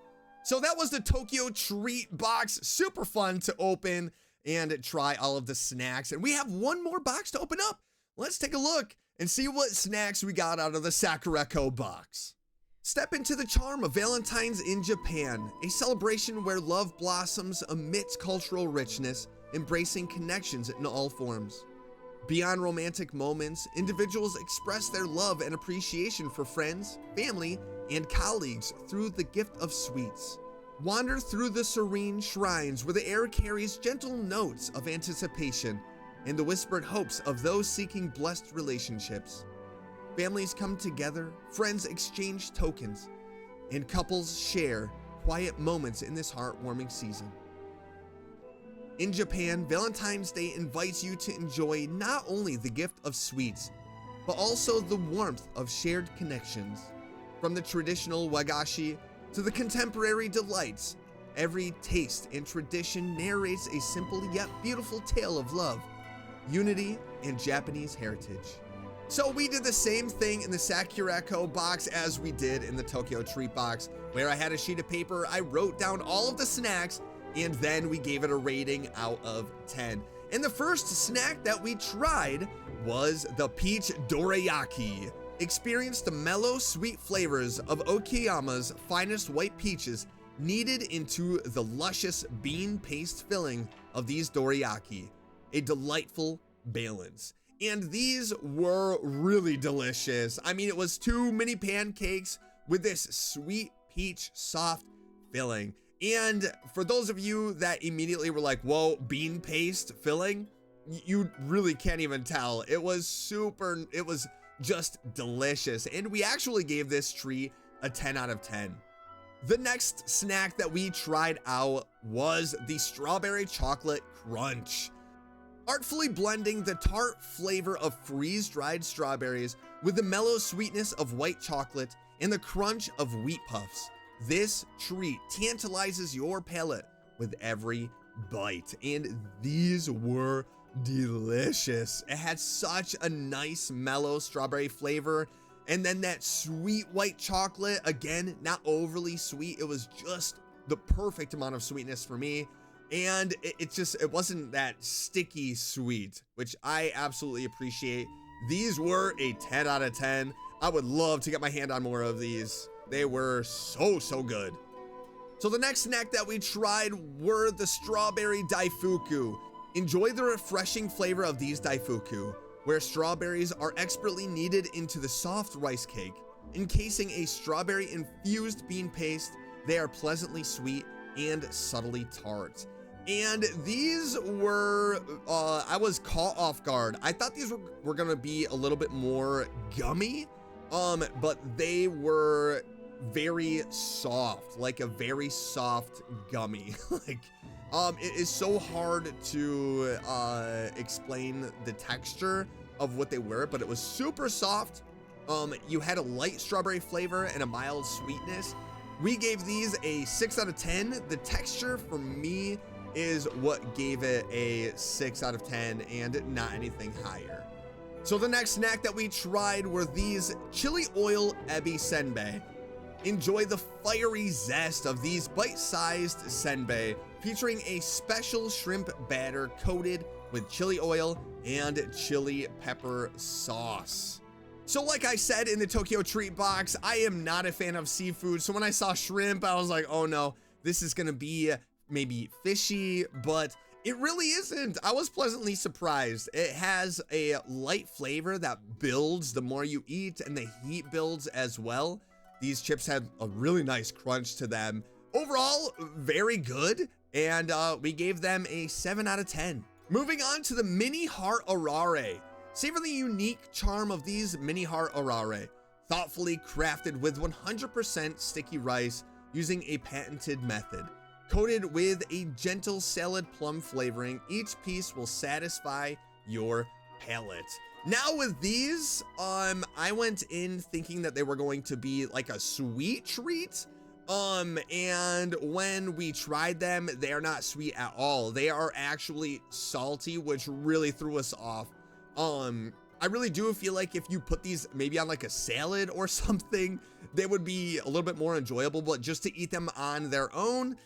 that was the Tokyo Treat box. Super fun to open and try all of the snacks. And we have one more box to open up. Let's take a look and see what snacks we got out of the Sakureko box. Step into the charm of Valentine's in Japan, a celebration where love blossoms amidst cultural richness, embracing connections in all forms. Beyond romantic moments, individuals express their love and appreciation for friends, family, and colleagues through the gift of sweets. Wander through the serene shrines where the air carries gentle notes of anticipation and the whispered hopes of those seeking blessed relationships. Families come together, friends exchange tokens, and couples share quiet moments in this heartwarming season. In Japan, Valentine's Day invites you to enjoy not only the gift of sweets, but also the warmth of shared connections. From the traditional wagashi to the contemporary delights, every taste and tradition narrates a simple yet beautiful tale of love, unity, and Japanese heritage. So we did the same thing in the Sakureko box as we did in the Tokyo Treat box, where I had a sheet of paper, I wrote down all of the snacks, and then we gave it a rating out of 10. And the first snack that we tried was the Peach Dorayaki. Experience the mellow, sweet flavors of Okayama's finest white peaches kneaded into the luscious bean paste filling of these dorayaki. A delightful balance. And these were really delicious. I mean, it was 2 mini pancakes with this sweet peach soft filling. And for those of you that immediately were like, whoa, bean paste filling, you really can't even tell. It was just delicious. And we actually gave this treat a 10 out of 10. The next snack that we tried out was the Strawberry Chocolate Crunch. Artfully blending the tart flavor of freeze-dried strawberries with the mellow sweetness of white chocolate and the crunch of wheat puffs, this treat tantalizes your palate with every bite. And these were delicious. It had such a nice mellow strawberry flavor, and then that sweet white chocolate, again, not overly sweet. It was just the perfect amount of sweetness for me. And it wasn't that sticky sweet, which I absolutely appreciate. These were a 10 out of 10. I would love to get my hand on more of these. They were so good. So the next snack that we tried were the Strawberry Daifuku. Enjoy the refreshing flavor of these Daifuku, where strawberries are expertly kneaded into the soft rice cake. Encasing a strawberry-infused bean paste, they are pleasantly sweet and subtly tart. And these were, I was caught off guard. I thought these were gonna be a little bit more gummy, but they were very soft, like a very soft gummy. Like, it is so hard to explain the texture of what they were, but it was super soft. You had a light strawberry flavor and a mild sweetness. We gave these a 6 out of 10. The texture for me is what gave it a 6 out of 10 and not anything higher. So the next snack that we tried were these chili oil ebi senbei. Enjoy the fiery zest of these bite-sized senbei, featuring a special shrimp batter coated with chili oil and chili pepper sauce. So like I said in the Tokyo Treat box, I am not a fan of seafood. So when I saw shrimp, I was like, oh no, this is gonna be maybe fishy, but it really isn't. I was pleasantly surprised. It has a light flavor that builds the more you eat, and the heat builds as well. These chips had a really nice crunch to them. Overall, very good, and we gave them a 7 out of 10. Moving on to the Mini Heart Arare. Savor the unique charm of these Mini Heart Arare, thoughtfully crafted with 100% sticky rice using a patented method. Coated with a gentle salad plum flavoring, each piece will satisfy your palate. Now with these, I went in thinking that they were going to be like a sweet treat. And when we tried them, they are not sweet at all. They are actually salty, which really threw us off. I really do feel like if you put these maybe on like a salad or something, they would be a little bit more enjoyable, but just to eat them on their own,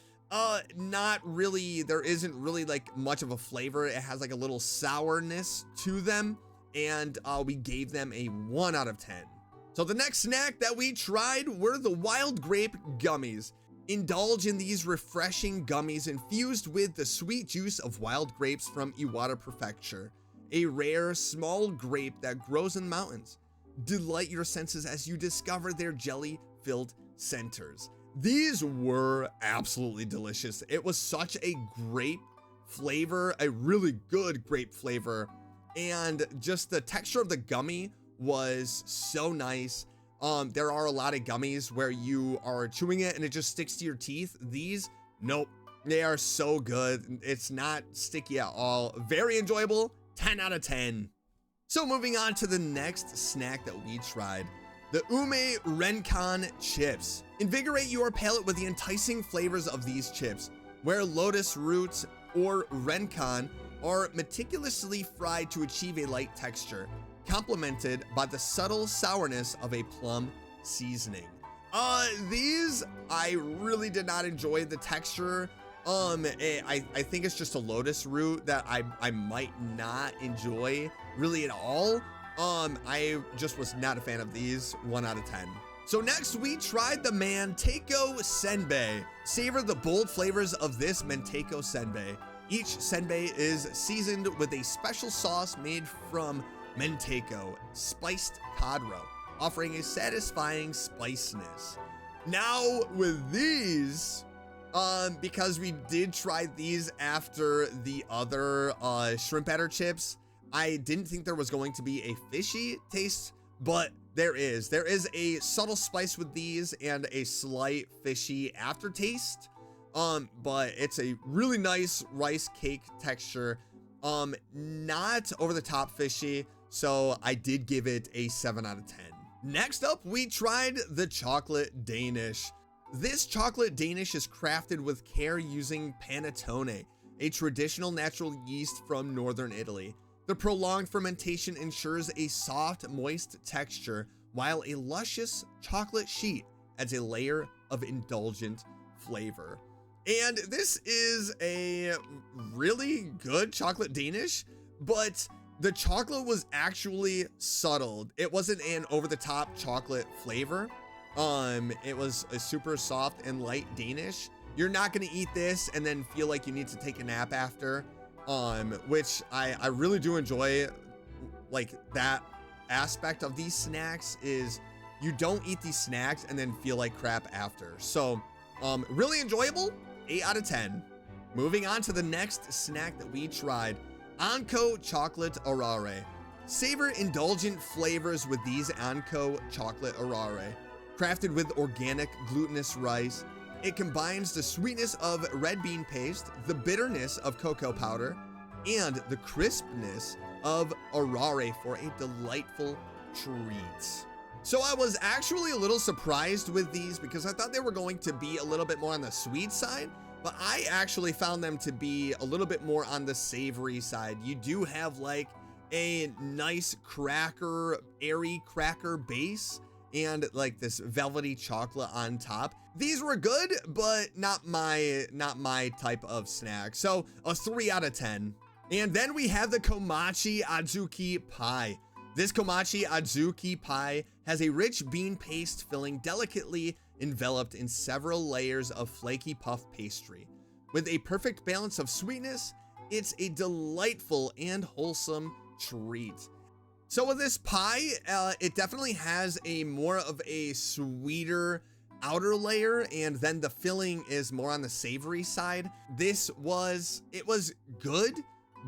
not really. There isn't really like much of a flavor. It has like a little sourness to them, and we gave them a 1 out of 10. So the next snack that we tried were the wild grape gummies. Indulge in these refreshing gummies infused with the sweet juice of wild grapes from Iwata Prefecture, a rare small grape that grows in the mountains. Delight your senses as you discover their jelly-filled centers. These were absolutely delicious. It was such a grape flavor, a really good grape flavor, and just the texture of the gummy was so nice. There are a lot of gummies where you are chewing it and it just sticks to your teeth. These, nope, they are so good. It's not sticky at all. Very enjoyable. 10 out of 10. So moving on to the next snack that we tried, the Ume Renkan chips. Invigorate your palate with the enticing flavors of these chips, where lotus roots or renkan are meticulously fried to achieve a light texture, complemented by the subtle sourness of a plum seasoning. These, I really did not enjoy the texture. I think it's just a lotus root that I might not enjoy really at all. I just was not a fan of these. 1 out of 10. So next we tried the Manteiko Senbei. Savor the bold flavors of this Manteiko Senbei. Each senbei is seasoned with a special sauce made from Manteiko, spiced cod roe, offering a satisfying spiciness. Now with these, because we did try these after the other shrimp batter chips, I didn't think there was going to be a fishy taste, but there is a subtle spice with these and a slight fishy aftertaste. But it's a really nice rice cake texture, not over the top fishy, so I did give it a 7 out of 10. Next up, we tried the chocolate Danish. This chocolate Danish is crafted with care using panettone, a traditional natural yeast from northern Italy. The prolonged fermentation ensures a soft, moist texture, while a luscious chocolate sheet adds a layer of indulgent flavor. And this is a really good chocolate Danish, but the chocolate was actually subtle. It wasn't an over-the-top chocolate flavor. It was a super soft and light Danish. You're not gonna eat this and then feel like you need to take a nap after, which I really do enjoy. Like, that aspect of these snacks is you don't eat these snacks and then feel like crap after. So, really enjoyable, 8 out of 10. Moving on to the next snack that we tried, Anko Chocolate Arare. Savor indulgent flavors with these Anko Chocolate Arare. Crafted with organic glutinous rice, it combines the sweetness of red bean paste, the bitterness of cocoa powder, and the crispness of arare for a delightful treat. So I was actually a little surprised with these because I thought they were going to be a little bit more on the sweet side, but I actually found them to be a little bit more on the savory side. You do have like a nice cracker, airy cracker base and like this velvety chocolate on top. These were good, but not my type of snack. So a 3 out of 10. And then we have the Komachi Adzuki Pie. This Komachi Adzuki Pie has a rich bean paste filling delicately enveloped in several layers of flaky puff pastry. With a perfect balance of sweetness, it's a delightful and wholesome treat. So with this pie, it definitely has a more of a sweeter outer layer, and then the filling is more on the savory side. It was good,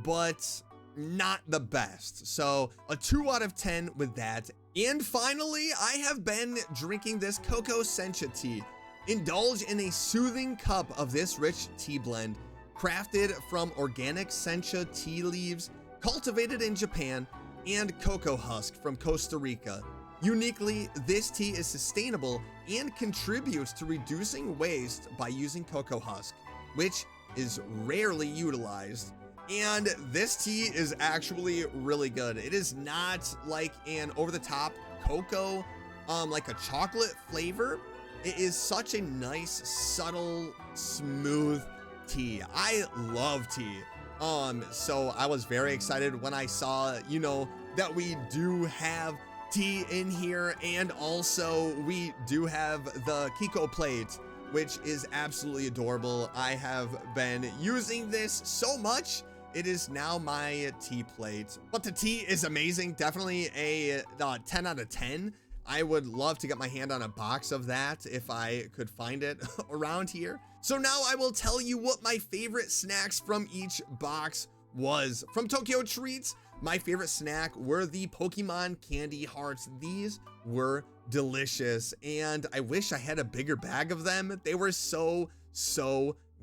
but not the best. So a 2 out of 10 with that. And finally, I have been drinking this Cocoa Sencha tea. Indulge in a soothing cup of this rich tea blend, crafted from organic sencha tea leaves, cultivated in Japan, and cocoa husk from Costa Rica. Uniquely, this tea is sustainable and contributes to reducing waste by using cocoa husk, which is rarely utilized. And this tea is actually really good. It is not like an over-the-top cocoa, like a chocolate flavor. It is such a nice, subtle, smooth tea. I love tea. So I was very excited when I saw, that we do have tea in here, and also we do have the Kiko plate, which is absolutely adorable. I have been using this so much. It is now my tea plate, but the tea is amazing. Definitely a 10 out of 10. I would love to get my hand on a box of that if I could find it around here. So now I will tell you what my favorite snacks from each box was. From Tokyo Treats, my favorite snack were the Pokemon candy hearts. These were delicious, and I wish I had a bigger bag of them. They were so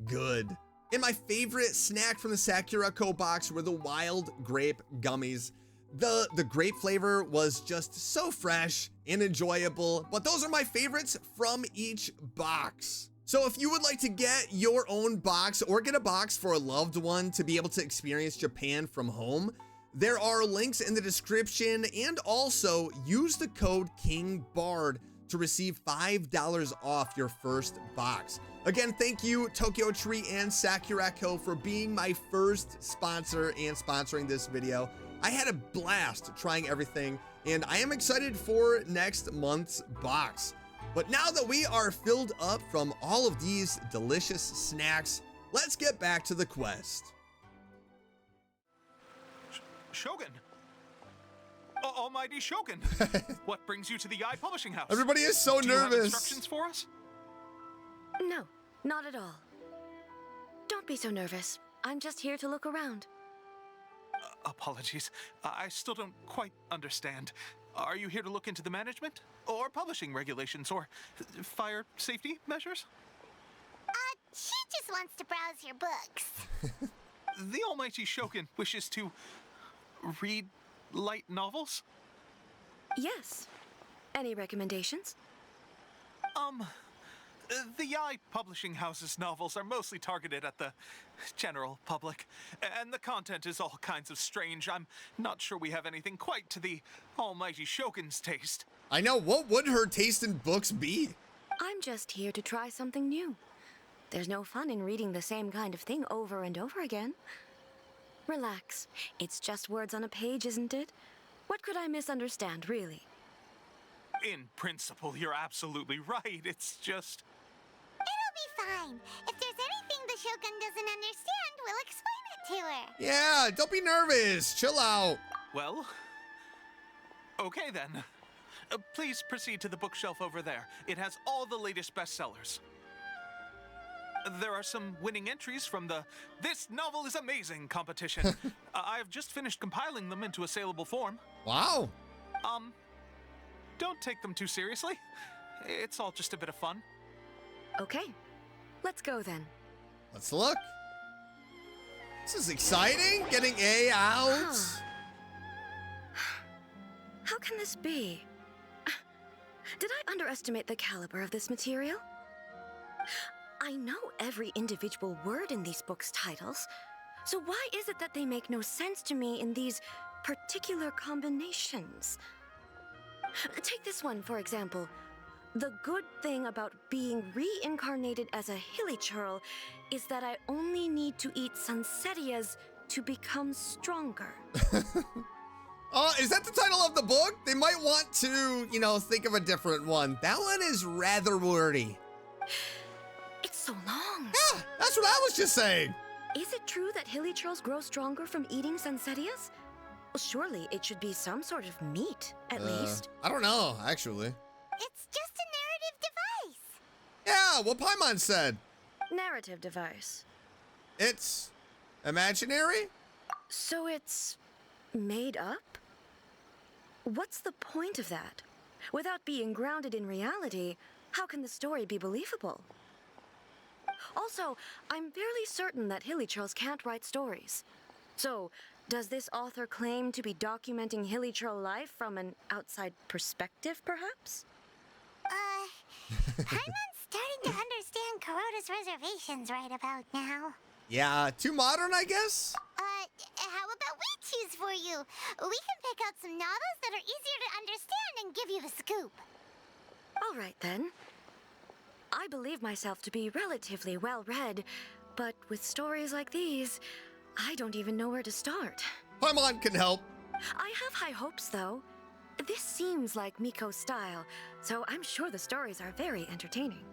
good. And my favorite snack from the Sakurako box were the wild grape gummies. The grape flavor was just so fresh and enjoyable, but those are my favorites from each box. So if you would like to get your own box or get a box for a loved one to be able to experience Japan from home, there are links in the description, and also use the code KINGBARD to receive $5 off your first box. Again, thank you Tokyo Treat and Sakurako for being my first sponsor and sponsoring this video. I had a blast trying everything, and I am excited for next month's box. But now that we are filled up from all of these delicious snacks, let's get back to the quest. Shogun! Almighty Shogun! What brings you to the Publishing House? Everybody is so Do you have nervous. Instructions for us? No, not at all. Don't be so nervous. I'm just here to look around. Apologies. I still don't quite understand. Are you here to look into the management? Or publishing regulations? Or fire safety measures? She just wants to browse your books. The Almighty Shogun wishes to read light novels? Yes. Any recommendations? The Yaoi Publishing House's novels are mostly targeted at the general public, and the content is all kinds of strange. I'm not sure we have anything quite to the Almighty Shogun's taste. I know, what would her taste in books be? I'm just here to try something new. There's no fun in reading the same kind of thing over and over again. Relax. It's just words on a page, isn't it? What could I misunderstand, really? In principle, you're absolutely right. It's just... It'll be fine. If there's anything the Shogun doesn't understand, we'll explain it to her. Yeah, don't be nervous. Chill out. Well, okay then. Please proceed to the bookshelf over there. It has all the latest bestsellers. There are some winning entries from the This Novel is Amazing competition. I've just finished compiling them into a saleable form. Wow. Don't take them too seriously. It's all just a bit of fun. Okay. Let's go then. Let's look. This is exciting. Getting A out. How can this be? Did I underestimate the caliber of this material? I know every individual word in these books' titles, so why is it that they make no sense to me in these particular combinations. Take this one, for example. The good thing about being reincarnated as a hilichurl is that I only need to eat Sunsettias to become stronger. Is that the title of the book? They might want to, you know, think of a different one. That one is rather wordy. It's so long. Yeah, that's what I was just saying. Is it true that hilichurls grow stronger from eating Sunsettias? Well, surely it should be some sort of meat, at least. I don't know, actually. It's just a narrative device. Yeah, what Paimon said. Narrative device. It's imaginary? So it's made up? What's the point of that? Without being grounded in reality, how can the story be believable? Also, I'm fairly certain that hilichurls can't write stories. So, does this author claim to be documenting hilichurl life from an outside perspective, perhaps? Paimon's starting to understand Kuroda's reservations right about now. Yeah, too modern, I guess? How about we choose for you? We can pick out some novels that are easier to understand and give you the scoop. All right, then. I believe myself to be relatively well-read, but with stories like these, I don't even know where to start. Paimon can help. I have high hopes, though. This seems like Miko's style, so I'm sure the stories are very entertaining.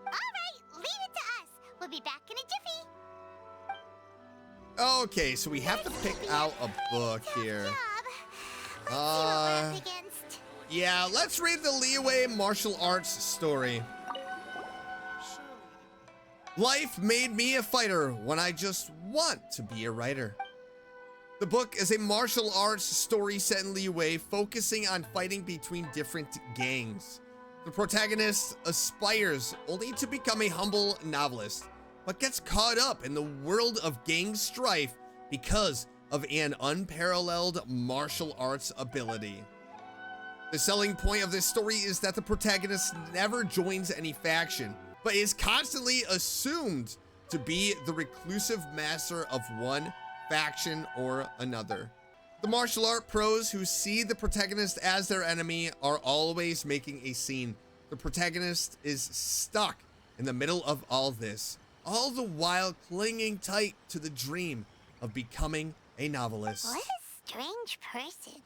All right, leave it to us. We'll be back in a jiffy. Okay, so we have to pick out a book here. Job. Let's see what we're up against. Yeah, let's read the Liyue martial arts story. Life made me a fighter when I just want to be a writer. The book is a martial arts story set in Liyue, focusing on fighting between different gangs. The protagonist aspires only to become a humble novelist, but gets caught up in the world of gang strife because of an unparalleled martial arts ability. The selling point of this story is that the protagonist never joins any faction, but is constantly assumed to be the reclusive master of one faction or another. The martial art pros who see the protagonist as their enemy are always making a scene. The protagonist is stuck in the middle of all this, all the while clinging tight to the dream of becoming a novelist. What a strange person.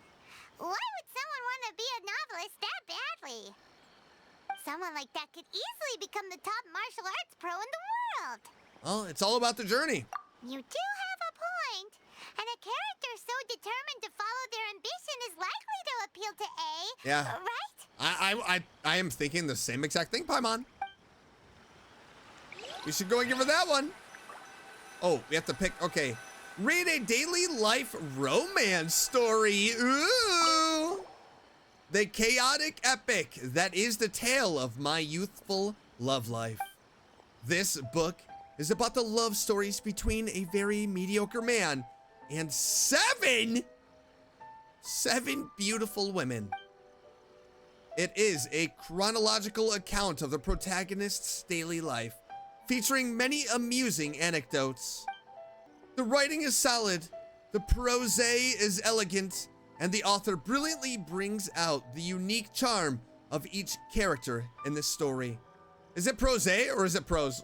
Why would someone want to be a novelist that badly? Someone like that could easily become the top martial arts pro in the world. Well, it's all about the journey. You do have a point. And a character so determined to follow their ambition is likely to appeal to A. Yeah. Right? I am thinking the same exact thing, Paimon. We should go and give her that one. Oh, we have to pick. Okay. Read a daily life romance story. Ooh. The chaotic epic that is the tale of my youthful love life. This book is about the love stories between a very mediocre man and seven beautiful women. It is a chronological account of the protagonist's daily life, featuring many amusing anecdotes. The writing is solid, the prose is elegant, and the author brilliantly brings out the unique charm of each character in this story. Is it prose or is it prose?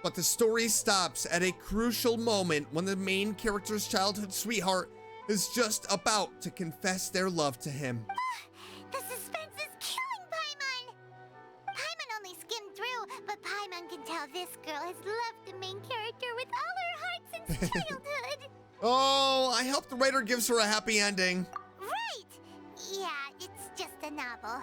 But the story stops at a crucial moment when the main character's childhood sweetheart is just about to confess their love to him. The suspense is killing Paimon. Paimon only skimmed through, but Paimon can tell this girl has loved the main character with all her heart since childhood. Oh, I hope the writer gives her a happy ending. Right. Yeah, it's just a novel.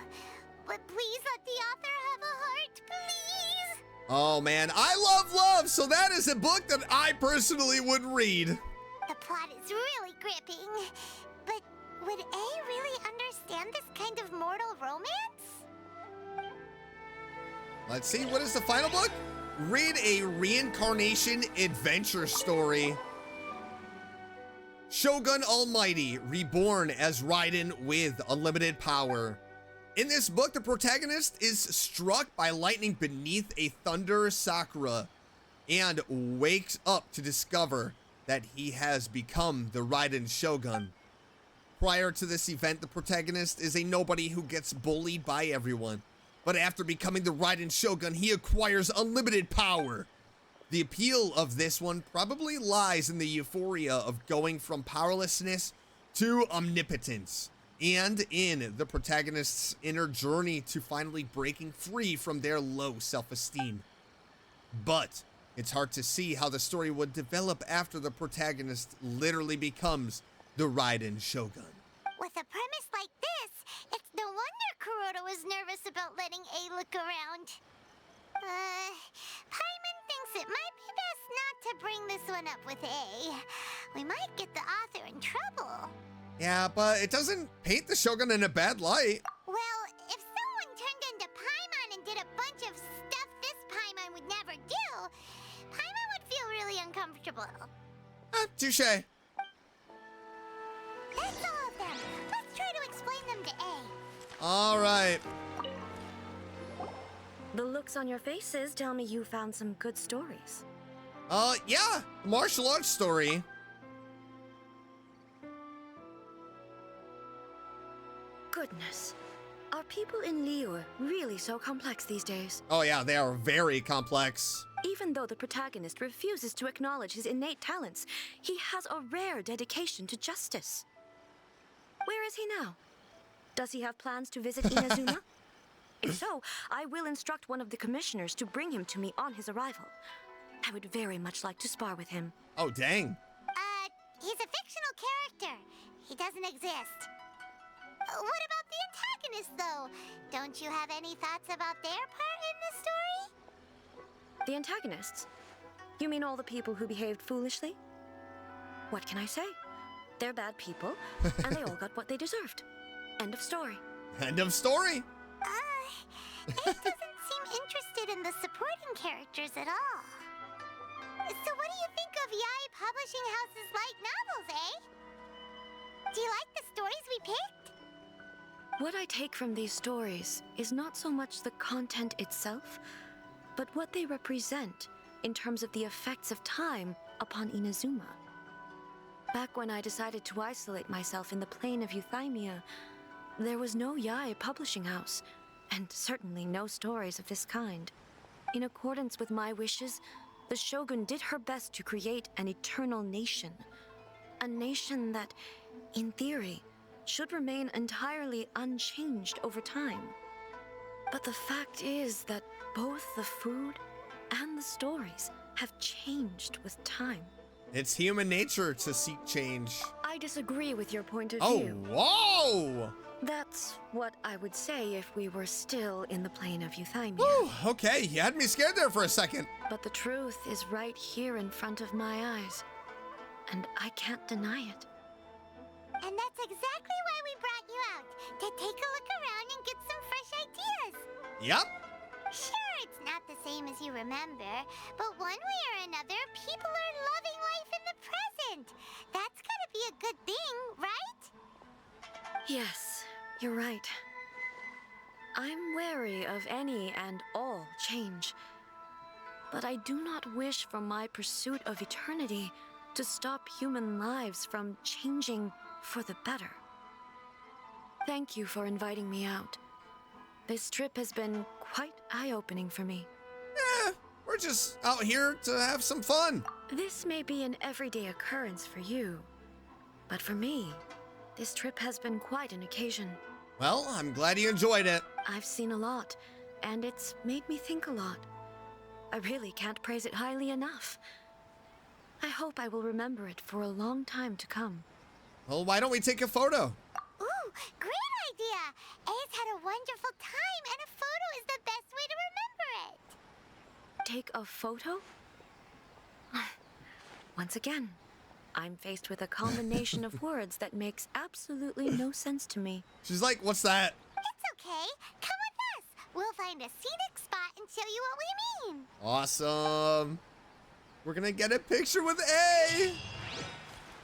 But please let the author have a heart, please. Oh man, I love love, so that is a book that I personally would read. The plot is really gripping. But would A really understand this kind of mortal romance? Let's see, what is the final book? Read a reincarnation adventure story. Shogun Almighty, reborn as Raiden with unlimited power. In this book, the protagonist is struck by lightning beneath a thunder sakura and wakes up to discover that he has become the Raiden Shogun. Prior to this event, the protagonist is a nobody who gets bullied by everyone. But after becoming the Raiden Shogun, he acquires unlimited power. The appeal of this one probably lies in the euphoria of going from powerlessness to omnipotence, and in the protagonist's inner journey to finally breaking free from their low self-esteem. But it's hard to see how the story would develop after the protagonist literally becomes the Raiden Shogun. With a premise like this, it's no wonder Kuroda was nervous about letting A look around. Paimon thinks it might be best not to bring this one up with A. We might get the author in trouble. Yeah, but it doesn't paint the Shogun in a bad light. Well, if someone turned into Paimon and did a bunch of stuff this Paimon would never do, Paimon would feel really uncomfortable. Touche. That's all of them. Let's try to explain them to A. All right. The looks on your faces tell me you found some good stories. Yeah, martial arts story. Goodness. Are people in Liyue really so complex these days? Oh yeah, they are very complex. Even though the protagonist refuses to acknowledge his innate talents, he has a rare dedication to justice. Where is he now? Does he have plans to visit Inazuma? If so, I will instruct one of the commissioners to bring him to me on his arrival. I would very much like to spar with him. Oh, dang. He's a fictional character. He doesn't exist. What about the antagonist, though? Don't you have any thoughts about their part in the story? The antagonists? You mean all the people who behaved foolishly? What can I say? They're bad people, and they all got what they deserved. End of story. End of story. It doesn't seem interested in the supporting characters at all. So what do you think of Yae Publishing House's light novels, eh? Do you like the stories we picked? What I take from these stories is not so much the content itself, but what they represent in terms of the effects of time upon Inazuma. Back when I decided to isolate myself in the plane of Euthymia, there was no Yae Publishing House, and certainly no stories of this kind. In accordance with my wishes, the Shogun did her best to create an eternal nation. A nation that, in theory, should remain entirely unchanged over time. But the fact is that both the food and the stories have changed with time. It's human nature to seek change. I disagree with your point of Oh, view. whoa! That's what I would say if we were still in the plane of Euthymia. Whew, okay, you had me scared there for a second. But the truth is right here in front of my eyes, and I can't deny it. And that's exactly why we brought you out, to take a look around and get some fresh ideas. Yep. Sure, it's not the same as you remember, but one way or another, people are loving life in the present. That's gotta be a good thing, right? Yes, you're right. I'm wary of any and all change, but I do not wish for my pursuit of eternity to stop human lives from changing for the better. Thank you for inviting me out. This trip has been quite eye-opening for me. We're just out here to have some fun. This may be an everyday occurrence for you, but for me, this trip has been quite an occasion. Well, I'm glad you enjoyed it. I've seen a lot, and it's made me think a lot. I really can't praise it highly enough. I hope I will remember it for a long time to come. Well, why don't we take a photo? Ooh, great idea! A's had a wonderful time, and a photo is the best way to remember it. Take a photo? Once again, I'm faced with a combination of words that makes absolutely no sense to me. She's like, what's that? It's okay. Come with us. We'll find a scenic spot and show you what we mean. Awesome. We're gonna get a picture with A.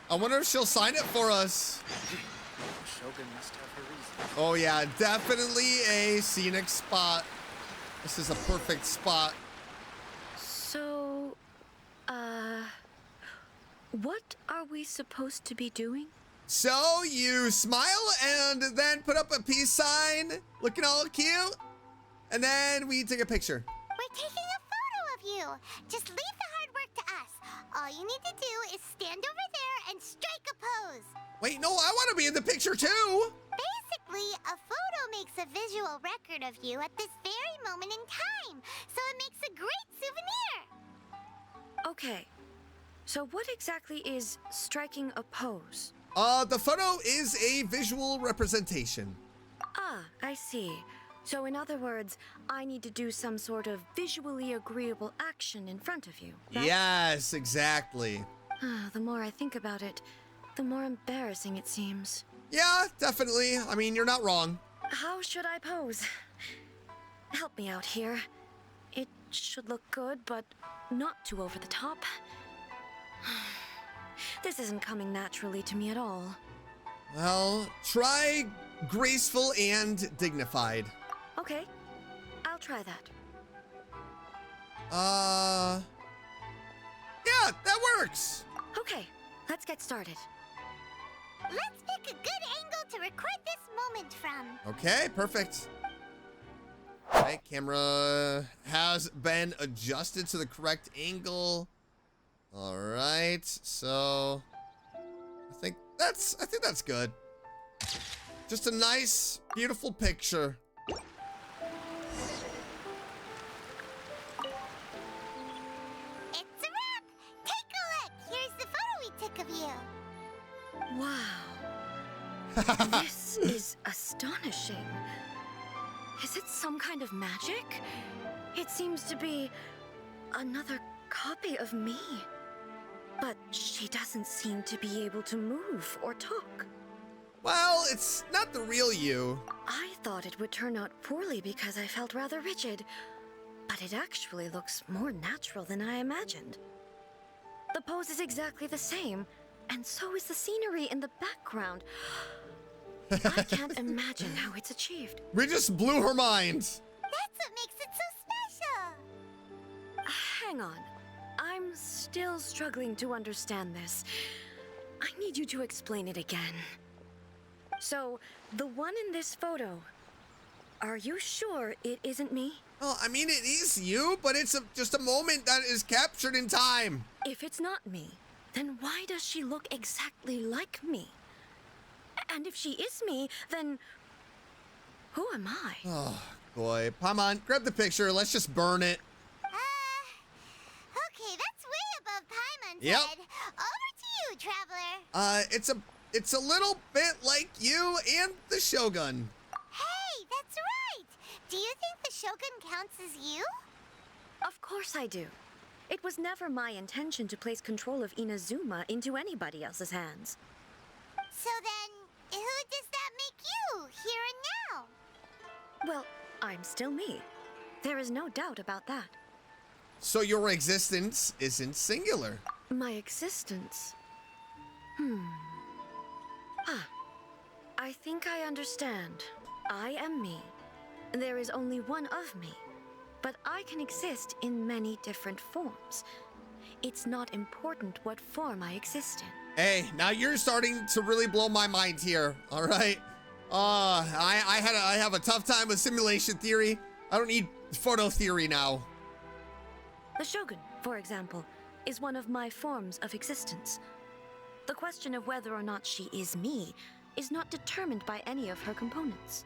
I wonder if she'll sign it for us. Shogun must have her reasons. Oh yeah, definitely a scenic spot. This is a perfect spot. So, What are we supposed to be doing? So you smile and then put up a peace sign, looking all cute, and then we take a picture. We're taking a photo of you. Just leave the hard work to us. All you need to do is stand over there and strike a pose. Wait, no, I want to be in the picture too. Basically, a photo makes a visual record of you at this very moment in time, so it makes a great souvenir. Okay, so what exactly is striking a pose? The photo is a visual representation. Ah, I see. So in other words, I need to do some sort of visually agreeable action in front of you, right? Yes, exactly. The more I think about it, the more embarrassing it seems. Yeah, definitely. I mean, you're not wrong. How should I pose? Help me out here. It should look good, but not too over the top. This isn't coming naturally to me at all. Well, try graceful and dignified. Okay, I'll try that. Yeah, that works. Okay, let's get started. Let's pick a good angle to record this moment from. Okay, perfect. Okay, camera has been adjusted to the correct angle. All right, so I think that's good. Just a nice, beautiful picture. It's a wrap. Take a look. Here's the photo we took of you. Wow. This is astonishing. Is it some kind of magic? It seems to be another copy of me. But she doesn't seem to be able to move or talk. Well, it's not the real you. I thought it would turn out poorly because I felt rather rigid, but it actually looks more natural than I imagined. The pose is exactly the same, and so is the scenery in the background. I can't imagine how it's achieved. We just blew her mind. That's what makes it so special. Hang on. I'm still struggling to understand this. I need you to explain it again. So, the one in this photo, are you sure it isn't me? Well, I mean, it is you, but it's just a moment that is captured in time. If it's not me, then why does she look exactly like me? And if she is me, then who am I? Oh, boy. Paimon, grab the picture. Let's just burn it. Okay, that's way above Paimon's Yep. head. Over to you, Traveler. It's a little bit like you and the Shogun. Hey, that's right. Do you think the Shogun counts as you? Of course I do. It was never my intention to place control of Inazuma into anybody else's hands. So then, who does that make you, here and now? Well, I'm still me. There is no doubt about that. So your existence isn't singular. My existence? I think I understand. I am me. There is only one of me. But I can exist in many different forms. It's not important what form I exist in. Hey, now you're starting to really blow my mind here, all right? I have a tough time with simulation theory. I don't need photo theory now. The Shogun, for example, is one of my forms of existence. The question of whether or not she is me is not determined by any of her components.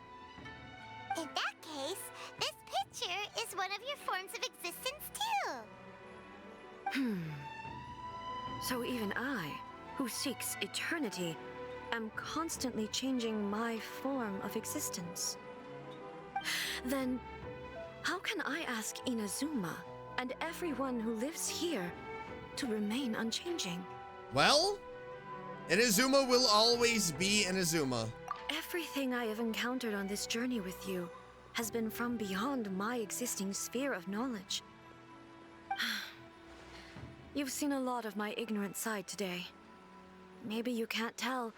In that case, this picture is one of your forms of existence too. So even I, who seeks eternity, am constantly changing my form of existence. Then, how can I ask Inazuma and everyone who lives here to remain unchanging? Well, Inazuma will always be Inazuma. Everything I have encountered on this journey with you has been from beyond my existing sphere of knowledge. You've seen a lot of my ignorant side today. Maybe you can't tell,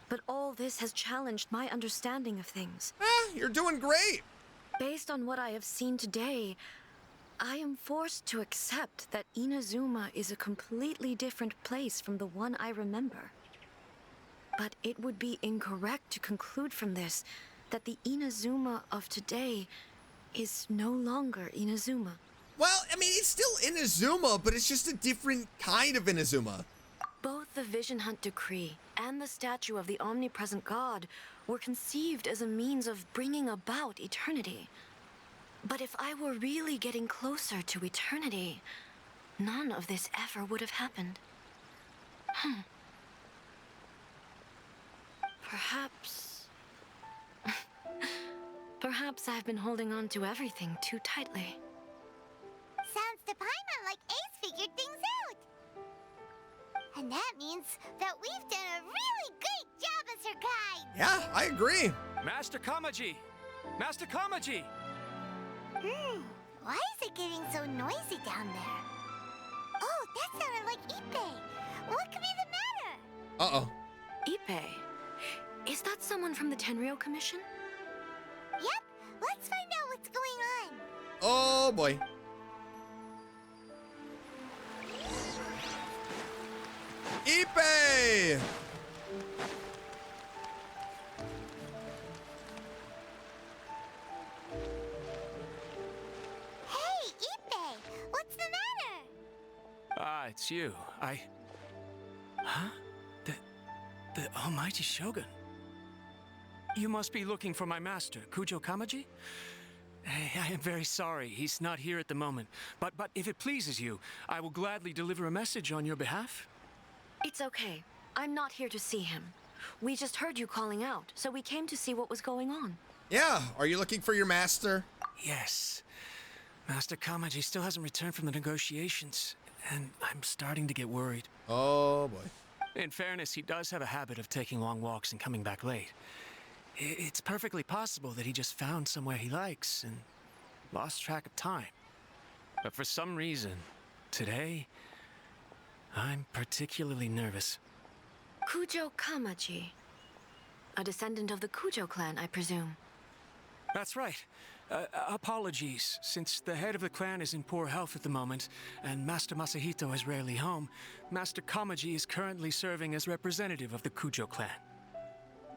but all this has challenged my understanding of things. You're doing great. Based on what I have seen today, I am forced to accept that Inazuma is a completely different place from the one I remember. But it would be incorrect to conclude from this that the Inazuma of today is no longer Inazuma. Well, I mean, it's still Inazuma, but it's just a different kind of Inazuma. Both the Vision Hunt Decree and the statue of the omnipresent god were conceived as a means of bringing about eternity. But if I were really getting closer to eternity, none of this ever would have happened. Perhaps... Perhaps I've been holding on to everything too tightly. Sounds to Paimon like Ace figured things out. And that means that we've done a really great job as her guide. Yeah, I agree. Master Kamaji! Master Kamaji! Why is it getting so noisy down there? Oh, that sounded like Ippei. What could be the matter? Uh-oh. Ippei? Is that someone from the Tenryou Commission? Yep, let's find out what's going on. Oh, boy. Ippei! Hey, Ippei, what's the matter? Ah, it's you. Huh? The Almighty Shogun? You must be looking for my master, Kujo Kamaji? Hey, I am very sorry. He's not here at the moment. But if it pleases you, I will gladly deliver a message on your behalf. It's okay. I'm not here to see him. We just heard you calling out, so we came to see what was going on. Yeah, are you looking for your master? Yes. Master Kamaji still hasn't returned from the negotiations, and I'm starting to get worried. Oh, boy. In fairness, he does have a habit of taking long walks and coming back late. It's perfectly possible that he just found somewhere he likes and lost track of time. But for some reason, today, I'm particularly nervous. Kujo Kamaji. A descendant of the Kujo clan, I presume. That's right. Apologies, since the head of the clan is in poor health at the moment, and Master Masahito is rarely home, Master Kamaji is currently serving as representative of the Kujo clan.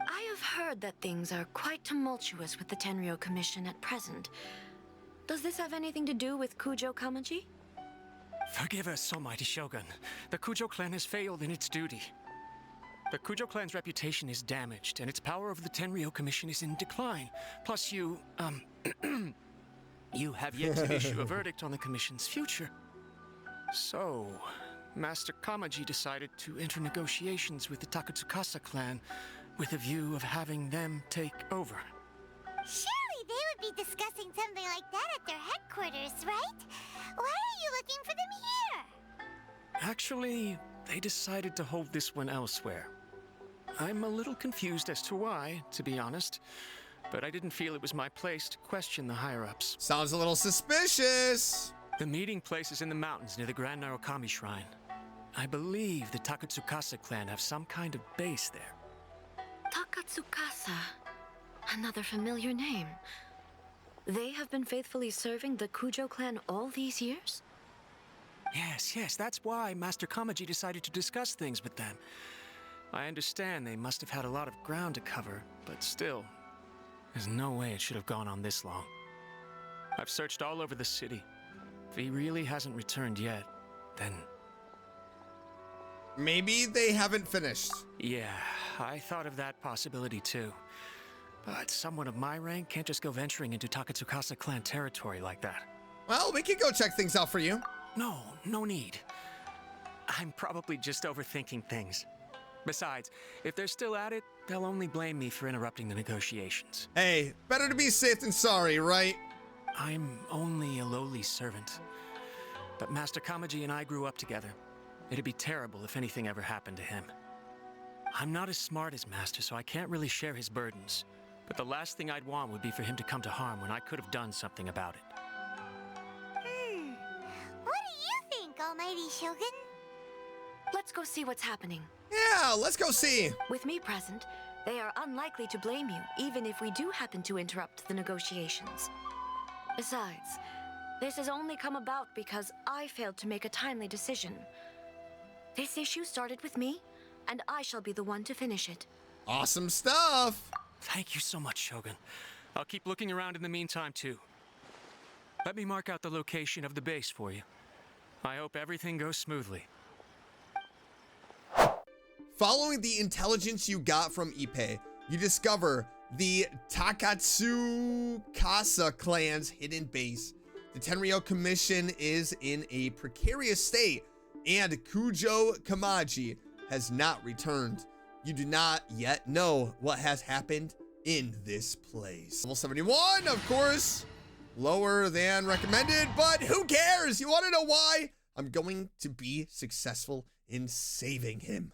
I have heard that things are quite tumultuous with the Tenryou Commission at present. Does this have anything to do with Kujo Kamaji? Forgive us, Almighty Shogun. The Kujo clan has failed in its duty. The Kujo clan's reputation is damaged, and its power over the Tenryou Commission is in decline. Plus you have yet to issue a verdict on the Commission's future. So, Master Kamaji decided to enter negotiations with the Takatsukasa clan with a view of having them take over. Surely they would be discussing something like that at their headquarters, right? Why are you looking for them here? Actually, they decided to hold this one elsewhere. I'm a little confused as to why, to be honest, but I didn't feel it was my place to question the higher-ups. Sounds a little suspicious. The meeting place is in the mountains near the Grand Narukami Shrine. I believe the Takatsukasa clan have some kind of base there. Takatsukasa. Another familiar name. They have been faithfully serving the Kujo clan all these years? Yes, that's why Master Kamaji decided to discuss things with them. I understand they must have had a lot of ground to cover, but still, there's no way it should have gone on this long. I've searched all over the city. If he really hasn't returned yet, then... Maybe they haven't finished. Yeah, I thought of that possibility too. But someone of my rank can't just go venturing into Takatsukasa clan territory like that. Well, we can go check things out for you. No need. I'm probably just overthinking things. Besides, if they're still at it, they'll only blame me for interrupting the negotiations. Hey, better to be safe than sorry, right? I'm only a lowly servant. But Master Kamaji and I grew up together. It'd be terrible if anything ever happened to him. I'm not as smart as Master, so I can't really share his burdens. But the last thing I'd want would be for him to come to harm when I could have done something about it. What do you think, Almighty Shogun? Let's go see what's happening. Yeah, let's go see. With me present, they are unlikely to blame you, even if we do happen to interrupt the negotiations. Besides, This has only come about because I failed to make a timely decision. This issue started with me, and I shall be the one to finish it. Awesome stuff. Thank you so much, Shogun. I'll keep looking around in the meantime, too. Let me mark out the location of the base for you. I hope everything goes smoothly. Following the intelligence you got from Ippei, you discover the Takatsukasa clan's hidden base. The Tenryou Commission is in a precarious state, and Kujo Kamaji has not returned. You do not yet know what has happened in this place. Level 71, of course, lower than recommended, but who cares? You want to know why? I'm going to be successful in saving him.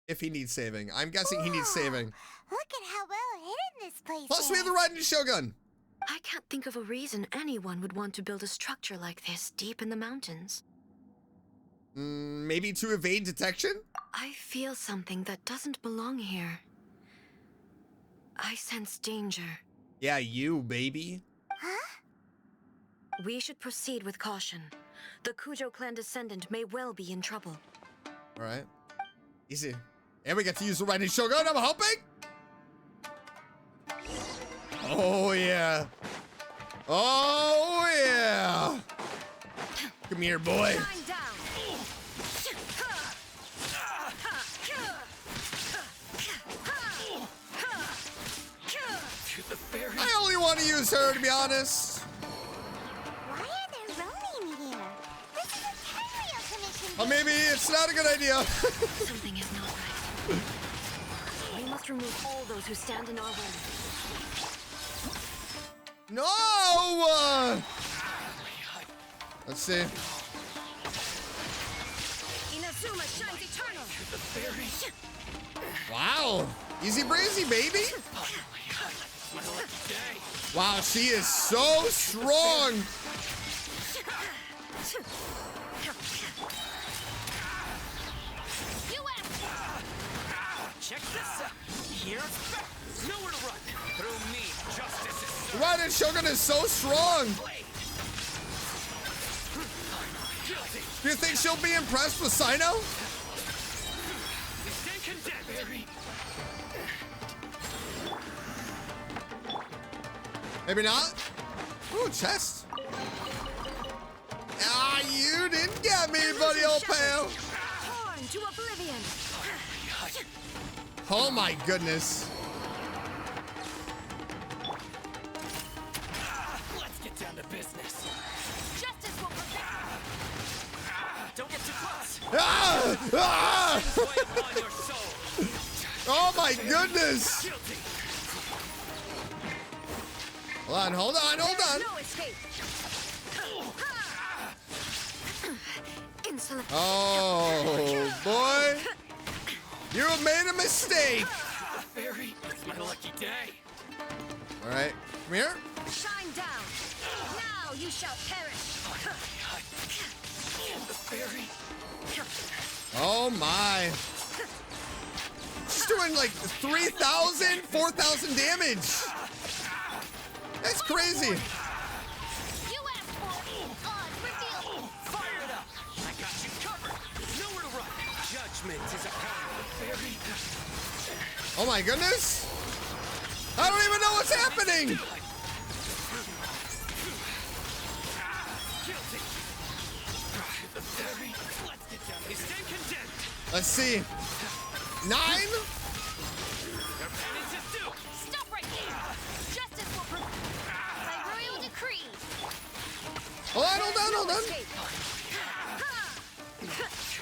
If he needs saving. I'm guessing he needs saving. Look at how well hidden this place Plus, is. we have the Raiden Shogun. I can't think of a reason anyone would want to build a structure like this deep in the mountains. Maybe to evade detection? I feel something that doesn't belong here. I sense danger. Yeah, you, baby. Huh? We should proceed with caution. The Kujo clan descendant may well be in trouble. All right. Easy. And we get to use the Raiden Shogun, I'm hoping? Oh, yeah. Oh, yeah. Come here, boy. Shine down. I only want to use her, to be honest. Why are they roaming here? This is a Tenryou Commission. Or maybe it's not a good idea. Something is not right. We must remove all those who stand in our way. No! Let's see. Inazuma shines eternal. Wow. Easy breezy, baby. Wow, she is so strong. Check this out. Here's nowhere to run. Through me, justice is Raiden Shogun is so strong. Do you think she'll be impressed with Sino? Maybe not. Ooh, chest. Ah, you didn't get me, buddy, old pal. Torn to oblivion. Oh my goodness. Let's get down to business. Justice will protect. Don't get too close. Ah! Ah! On your soul. Oh my goodness. Guilty. Hold on. No escape. Insolent. Oh boy. You have made a mistake. Fairy, it's my lucky day. All right, come here. Shine down. Now you shall perish. The fairy. Oh my. She's doing like 3,000, 4,000 damage. That's crazy. You asked for it. Odds revealed. Fire it up. I got you covered. Nowhere to run. Judgment is upon the fairy. Oh my goodness. I don't even know what's happening. Guilty. The fairy. Let's get down. He's then condemned. Let's see. 9? Their penance is due. Stop right here. Justice will prevail. By royal decree. Hold on.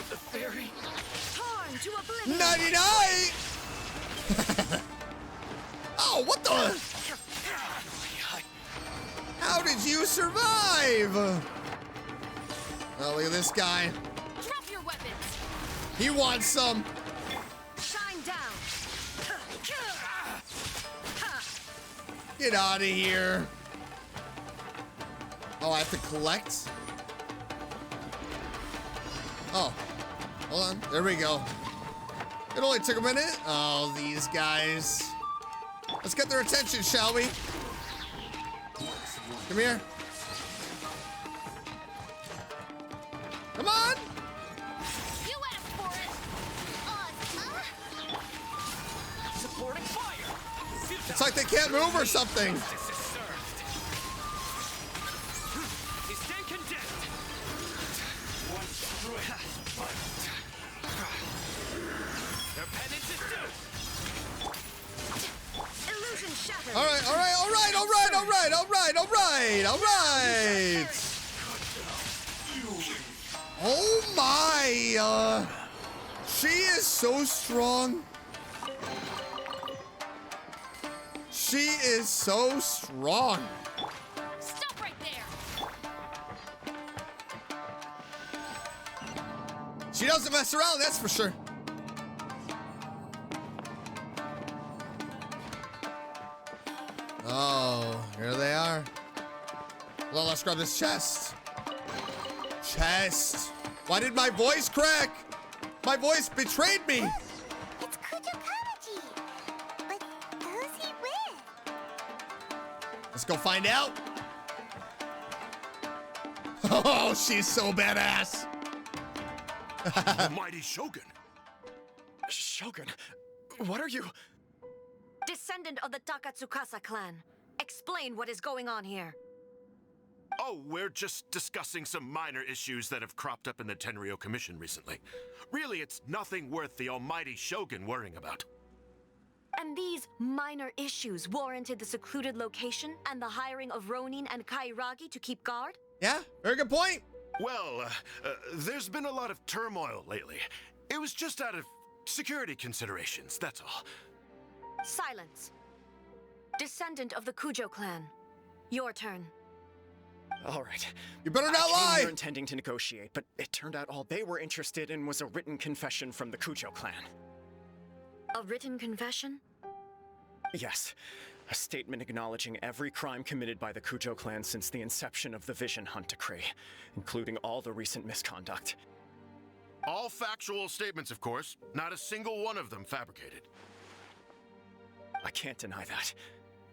The fairy. Torn to oblivion. 99. Oh, what the? How did you survive? Oh, look at this guy. Drop your weapons. He wants some. Shine down. Get out of here. Oh, I have to collect? Oh, hold on. There we go. It only took a minute. Oh, these guys. Let's get their attention, shall we? Come here. Come on! You asked for it! Supporting fire! It's like they can't move or something. Justice is served. He stand condemned. One strike. Their penance is due. Illusion shattered. All right, all right, all right, all right, all right, all right, all right, all right. Oh my! She is so strong. She is so strong. Stop right there! She doesn't mess around, that's for sure. Oh, here they are. Well, let's grab this chest. Chest. Why did my voice crack? My voice betrayed me. It's Kujo Kamaji. But who's he with? Let's go find out. Oh, she's so badass. The mighty Shogun. Shogun, what are you? Descendant of the Takatsukasa clan. Explain what is going on here. Oh, we're just discussing some minor issues that have cropped up in the Tenryo Commission recently. Really, it's nothing worth the almighty Shogun worrying about. And these minor issues warranted the secluded location and the hiring of Ronin and Kairagi to keep guard? Yeah, very good point. Well, there's been a lot of turmoil lately. It was just out of security considerations, that's all. Silence. Descendant of the Kujo clan. Your turn. All right. You better not I came lie. here intending to negotiate, but it turned out all they were interested in was a written confession from the Kujo clan. A written confession? Yes. A statement acknowledging every crime committed by the Kujo clan since the inception of the Vision Hunt Decree, including all the recent misconduct. All factual statements, of course. Not a single one of them fabricated. I can't deny that.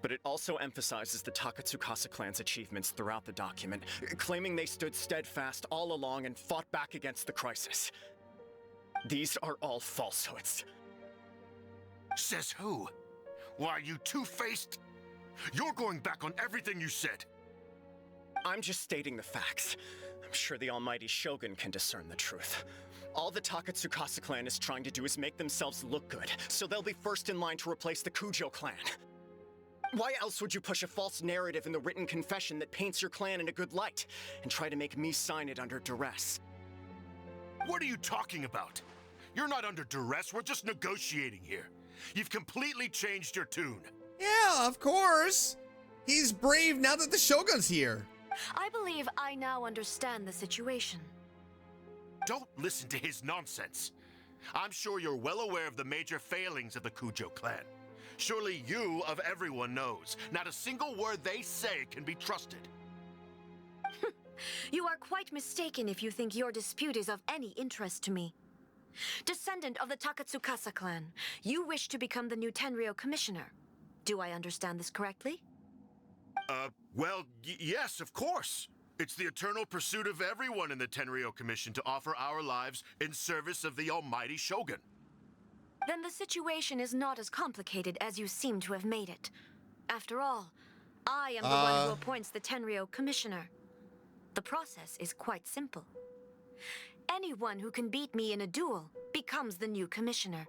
But it also emphasizes the Takatsukasa clan's achievements throughout the document, claiming they stood steadfast all along and fought back against the crisis. These are all falsehoods. Says who? Why, are you two-faced? You're going back on everything you said. I'm just stating the facts. I'm sure the almighty Shogun can discern the truth. All the Takatsukasa clan is trying to do is make themselves look good, so they'll be first in line to replace the Kujo clan. Why else would you push a false narrative in the written confession that paints your clan in a good light, and try to make me sign it under duress? What are you talking about? You're not under duress, we're just negotiating here. You've completely changed your tune. Yeah, of course. He's brave now that the Shogun's here. I believe I now understand the situation. Don't listen to his nonsense. I'm sure you're well aware of the major failings of the Kujo clan. Surely you, of everyone, knows. Not a single word they say can be trusted. You are quite mistaken if you think your dispute is of any interest to me. Descendant of the Takatsukasa clan, you wish to become the new Tenryo commissioner. Do I understand this correctly? Well, yes, of course. It's the eternal pursuit of everyone in the Tenryo Commission to offer our lives in service of the almighty Shogun. Then the situation is not as complicated as you seem to have made it. After all, I am the one who appoints the Tenryo commissioner. The process is quite simple. Anyone who can beat me in a duel becomes the new commissioner.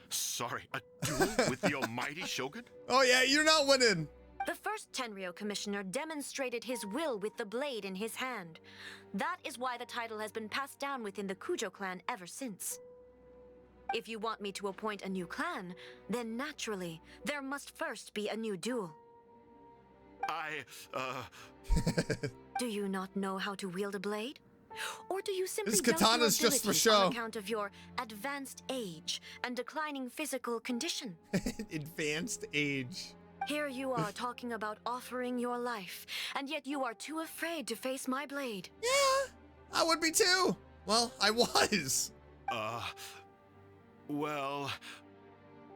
Sorry, a duel with the almighty Shogun? Oh yeah, you're not winning. The first Tenryo commissioner demonstrated his will with the blade in his hand. That is why the title has been passed down within the Kujo clan ever since. If you want me to appoint a new clan, then naturally, there must first be a new duel. Do you not know how to wield a blade? Or do you simply This doubt katana's your just for abilities show. on account of your advanced age and declining physical condition? Advanced age. Here you are talking about offering your life, and yet you are too afraid to face my blade. Yeah, I would be too. Well, I was. Well...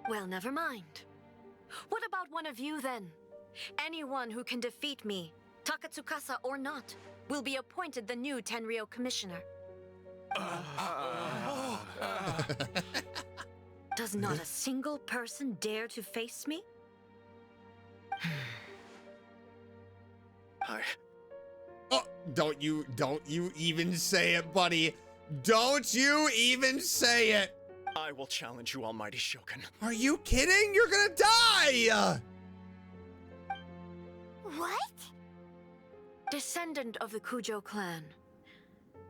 Well, never mind. What about one of you then? Anyone who can defeat me Takatsukasa or not, will be appointed the new Tenryou commissioner. Does not a single person dare to face me? Oh, don't you even say it, buddy. Don't you even say it. I will challenge you, Almighty Shogun. Are you kidding? You're gonna die. What? Descendant of the Kujo clan.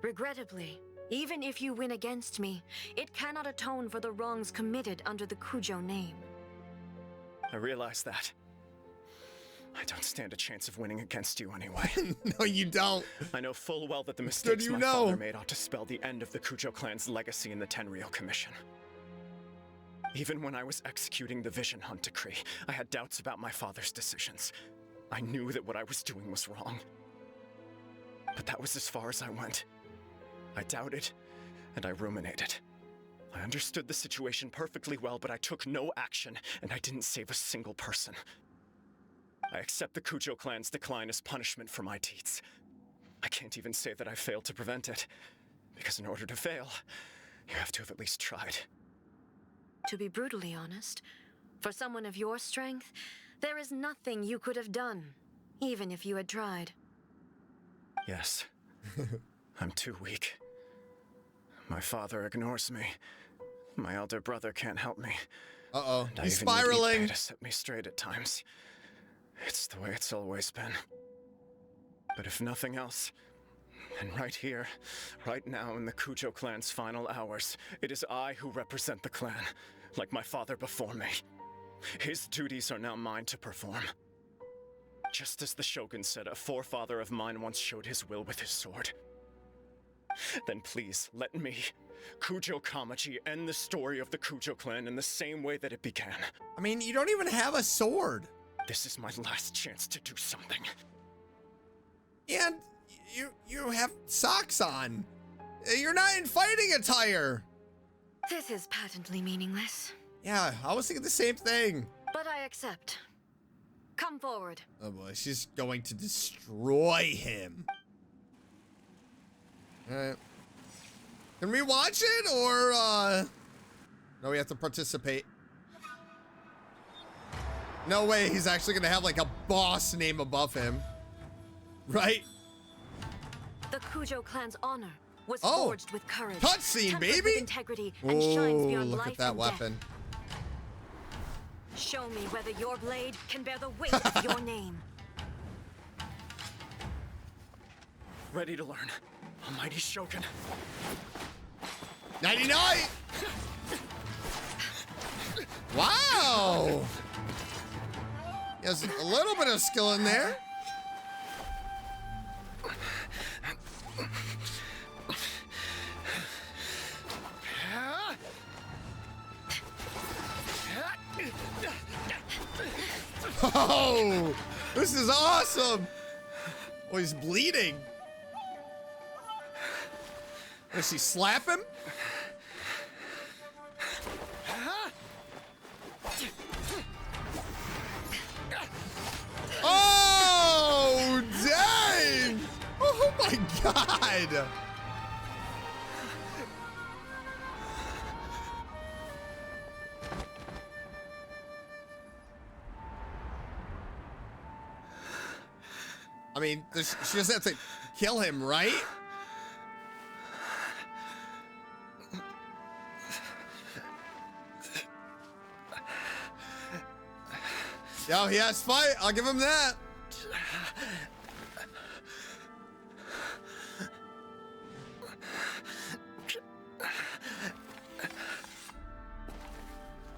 Regrettably, even if you win against me, it cannot atone for the wrongs committed under the Kujo name. I realize that. I don't stand a chance of winning against you anyway. No, you don't. I know full well that the mistakes my know? father made ought to spell the end of the Kujo clan's legacy in the Tenryou Commission. Even when I was executing the Vision Hunt decree, I had doubts about my father's decisions. I knew that what I was doing was wrong. But that was as far as I went. I doubted, and I ruminated. I understood the situation perfectly well, but I took no action, and I didn't save a single person. I accept the Kujo clan's decline as punishment for my deeds. I can't even say that I failed to prevent it, because in order to fail, you have to have at least tried. To be brutally honest, for someone of your strength, there is nothing you could have done, even if you had tried. Yes. I'm too weak. My father ignores me. My elder brother can't help me. Uh-oh, And he's I even need spiraling. Ippei to set me straight at times. It's the way it's always been. But if nothing else, then right here, right now in the Kujo clan's final hours, it is I who represent the clan, like my father before me. His duties are now mine to perform. Just as the Shogun said, a forefather of mine once showed his will with his sword. Then please, let me, Kujo Kamaji, end the story of the Kujo clan in the same way that it began. I mean, you don't even have a sword. This is my last chance to do something. And you have socks on. You're not in fighting attire. This is patently meaningless. Yeah, I was thinking the same thing. But I accept. Come forward. Oh boy, she's going to destroy him. Alright. Can we watch it, or, no, we have to participate. No way he's actually gonna have, like, a boss name above him. Right? The Kujo clan's honor was forged with courage. Cutscene, tempered baby! with integrity, and shines beyond Look life at that and weapon. Death. Show me whether your blade can bear the weight of your name. Ready to learn. Almighty Shogun. 99! Wow! He has a little bit of skill in there. Oh! This is awesome! Oh, he's bleeding. Does she slap him? Oh, dang! Oh my God! I mean, she doesn't have to kill him, right? Yo, he has fight. I'll give him that.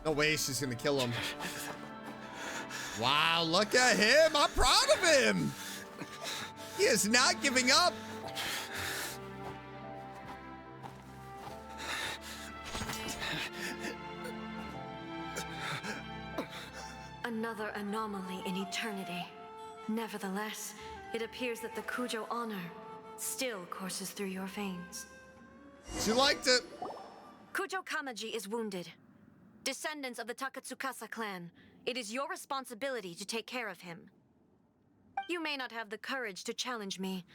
No way she's gonna kill him. Wow, look at him. I'm proud of him. He is not giving up. Another anomaly in eternity. Nevertheless, it appears that the Kujo honor still courses through your veins. She liked it. Kujo Kamaji is wounded. Descendants of the Takatsukasa clan, it is your responsibility to take care of him. You may not have the courage to challenge me,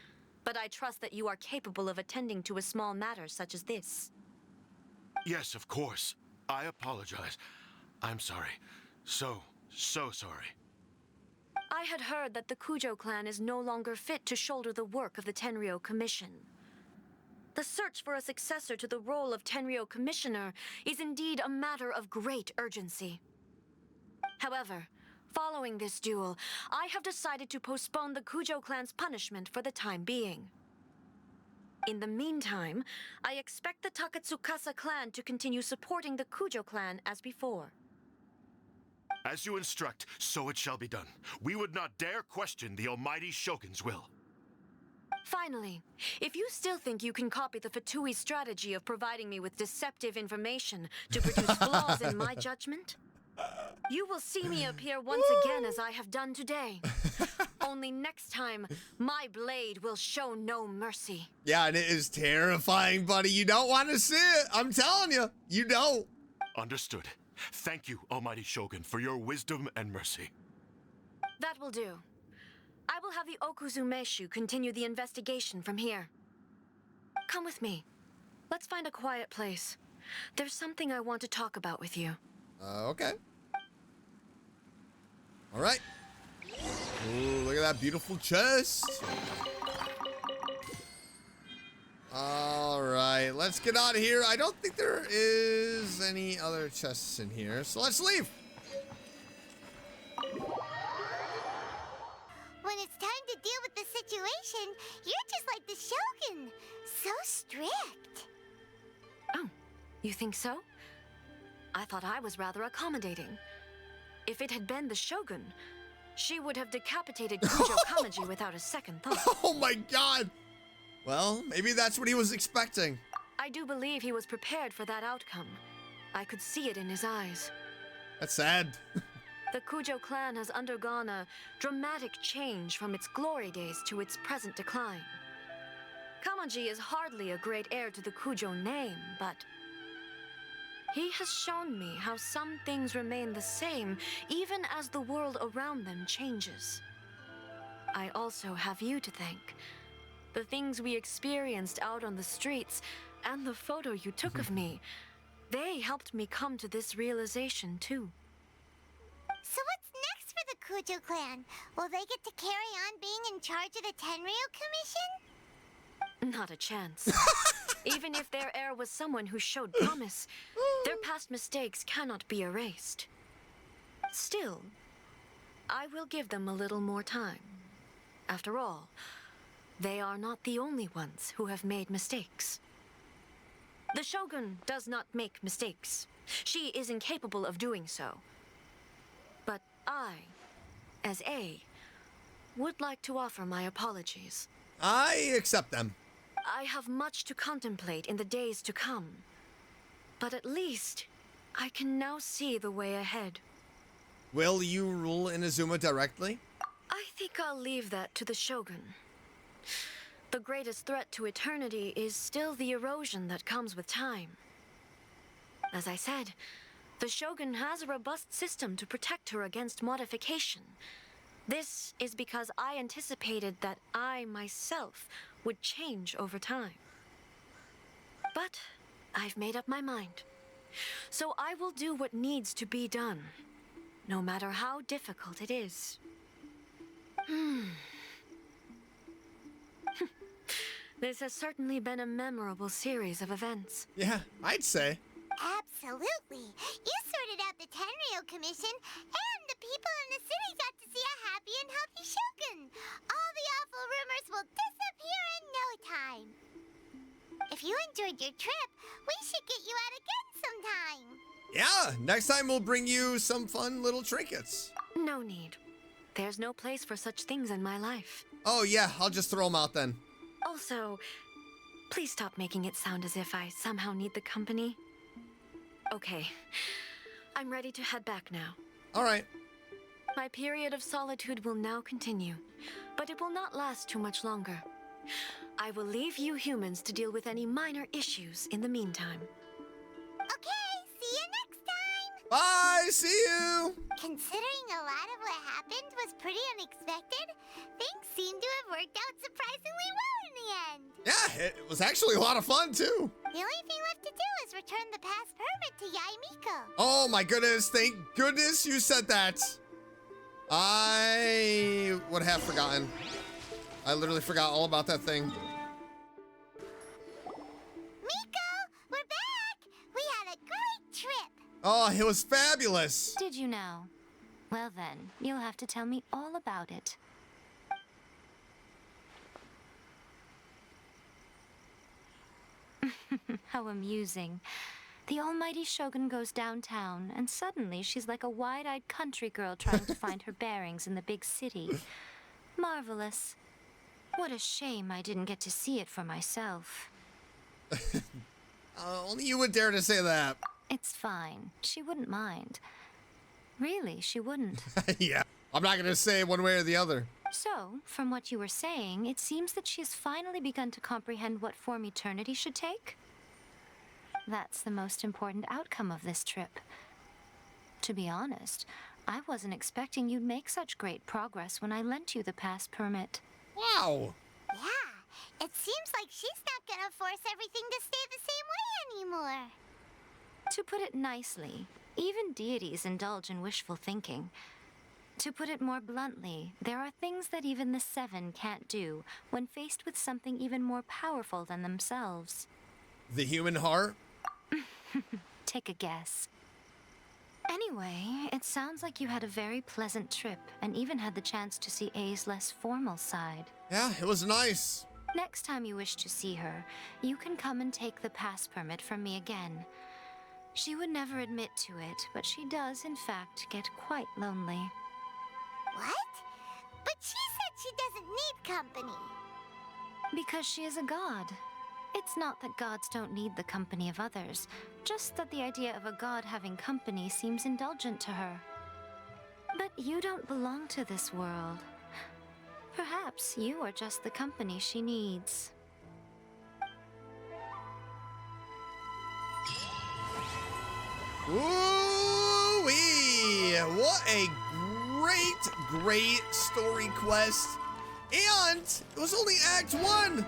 but I trust that you are capable of attending to a small matter such as this. Yes, of course. I apologize. I'm sorry. So sorry. I had heard that the Kujo clan is no longer fit to shoulder the work of the Tenryou Commission. The search for a successor to the role of Tenryou Commissioner is indeed a matter of great urgency. However, following this duel, I have decided to postpone the Kujo clan's punishment for the time being. In the meantime, I expect the Takatsukasa clan to continue supporting the Kujo clan as before. As you instruct, so it shall be done. We would not dare question the almighty Shogun's will. Finally, if you still think you can copy the Fatui strategy of providing me with deceptive information to produce flaws in my judgment, you will see me appear once again as I have done today. Only next time, my blade will show no mercy. Yeah, and it is terrifying, buddy. You don't want to see it. I'm telling you, you don't. Understood. Thank you, almighty Shogun, for your wisdom and mercy. That will do. I will have the Okuzumeshu continue the investigation from here. Come with me. Let's find a quiet place. There's something I want to talk about with you. Okay. All right. Ooh, look at that beautiful chest. All right, let's get out of here. I don't think there is any other chests in here, so let's leave. When it's time to deal with the situation, you're just like the Shogun. So strict. Oh, you think so? I thought I was rather accommodating. If it had been the Shogun, she would have decapitated Kujo Kamaji without a second thought. Oh my god. Well, maybe that's what he was expecting. I do believe he was prepared for that outcome. I could see it in his eyes. That's sad. The Kujo clan has undergone a dramatic change from its glory days to its present decline. Kamaji is hardly a great heir to the Kujo name, but he has shown me how some things remain the same even as the world around them changes. I also have you to thank. The things we experienced out on the streets and the photo you took of me, they helped me come to this realization too. So what's next for the Kujo clan? Will they get to carry on being in charge of the Tenryou Commission? Not a chance. Even if their heir was someone who showed promise, their past mistakes cannot be erased. Still, I will give them a little more time. After all, they are not the only ones who have made mistakes. The Shogun does not make mistakes. She is incapable of doing so. But I, as A, would like to offer my apologies. I accept them. I have much to contemplate in the days to come. But at least, I can now see the way ahead. Will you rule Inazuma directly? I think I'll leave that to the Shogun. The greatest threat to eternity is still the erosion that comes with time. As I said, the Shogun has a robust system to protect her against modification. This is because I anticipated that I myself would change over time. But I've made up my mind. So I will do what needs to be done, no matter how difficult it is. This has certainly been a memorable series of events. Yeah, I'd say. Absolutely. You sorted out the Tenryou Commission, and the people in the city got to see a happy and healthy Shogun. All the awful rumors will disappear in no time. If you enjoyed your trip, we should get you out again sometime. Yeah, next time we'll bring you some fun little trinkets. No need. There's no place for such things in my life. Oh yeah, I'll just throw them out then. Also, please stop making it sound as if I somehow need the company. Okay, I'm ready to head back now. All right. My period of solitude will now continue, but it will not last too much longer. I will leave you humans to deal with any minor issues in the meantime. Okay, see you next time! Bye, see you. Considering a lot of what happened was pretty unexpected, things seem to have worked out surprisingly well in the end. Yeah, it was actually a lot of fun, too. The only thing left to do is return the past permit to Yae Miko. Oh my goodness, thank goodness you said that. I would have forgotten. I literally forgot all about that thing. Miko, we're back! We had a great trip! Oh, it was fabulous. Did you know? Well then, you'll have to tell me all about it. How amusing. The almighty Shogun goes downtown, and suddenly she's like a wide-eyed country girl trying to find her bearings in the big city. Marvelous. What a shame I didn't get to see it for myself. Only you would dare to say that. It's fine. She wouldn't mind. Really, she wouldn't. Yeah, I'm not gonna say one way or the other. So, from what you were saying, it seems that she has finally begun to comprehend what form eternity should take? That's the most important outcome of this trip. To be honest, I wasn't expecting you'd make such great progress when I lent you the pass permit. Wow. Yeah, it seems like she's not gonna force everything to stay the same way anymore. To put it nicely, even deities indulge in wishful thinking. To put it more bluntly, there are things that even the Seven can't do when faced with something even more powerful than themselves. The human heart? Take a guess. Anyway, it sounds like you had a very pleasant trip and even had the chance to see A's less formal side. Yeah, it was nice. Next time you wish to see her, you can come and take the pass permit from me again. She would never admit to it, but she does, in fact, get quite lonely. What? But she said she doesn't need company. Because she is a god. It's not that gods don't need the company of others, just that the idea of a god having company seems indulgent to her. But you don't belong to this world. Perhaps you are just the company she needs. Ooh-wee! What a great story quest. And it was only Act 1.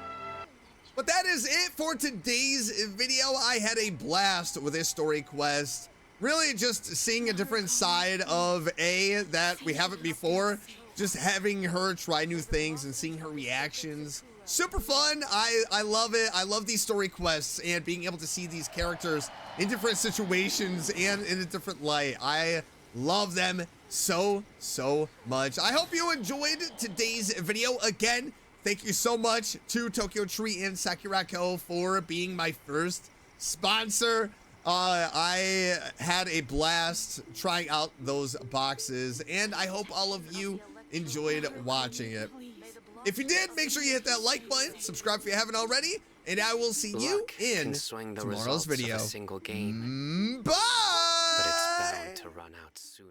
But that is it for today's video. I had a blast with this story quest. Really just seeing a different side of A that we haven't before. Just having her try new things and seeing her reactions. Super fun. I love it. I love these story quests and being able to see these characters in different situations and in a different light. I love them so much. I hope you enjoyed today's video. Again, thank you so much to Tokyo Tree and Sakurako for being my first sponsor. I had a blast trying out those boxes, and I hope all of you enjoyed watching it. If you did, make sure you hit that like button, subscribe if you haven't already, and I will see you in tomorrow's video. Single game, Bye! but it's bound to run out sooner.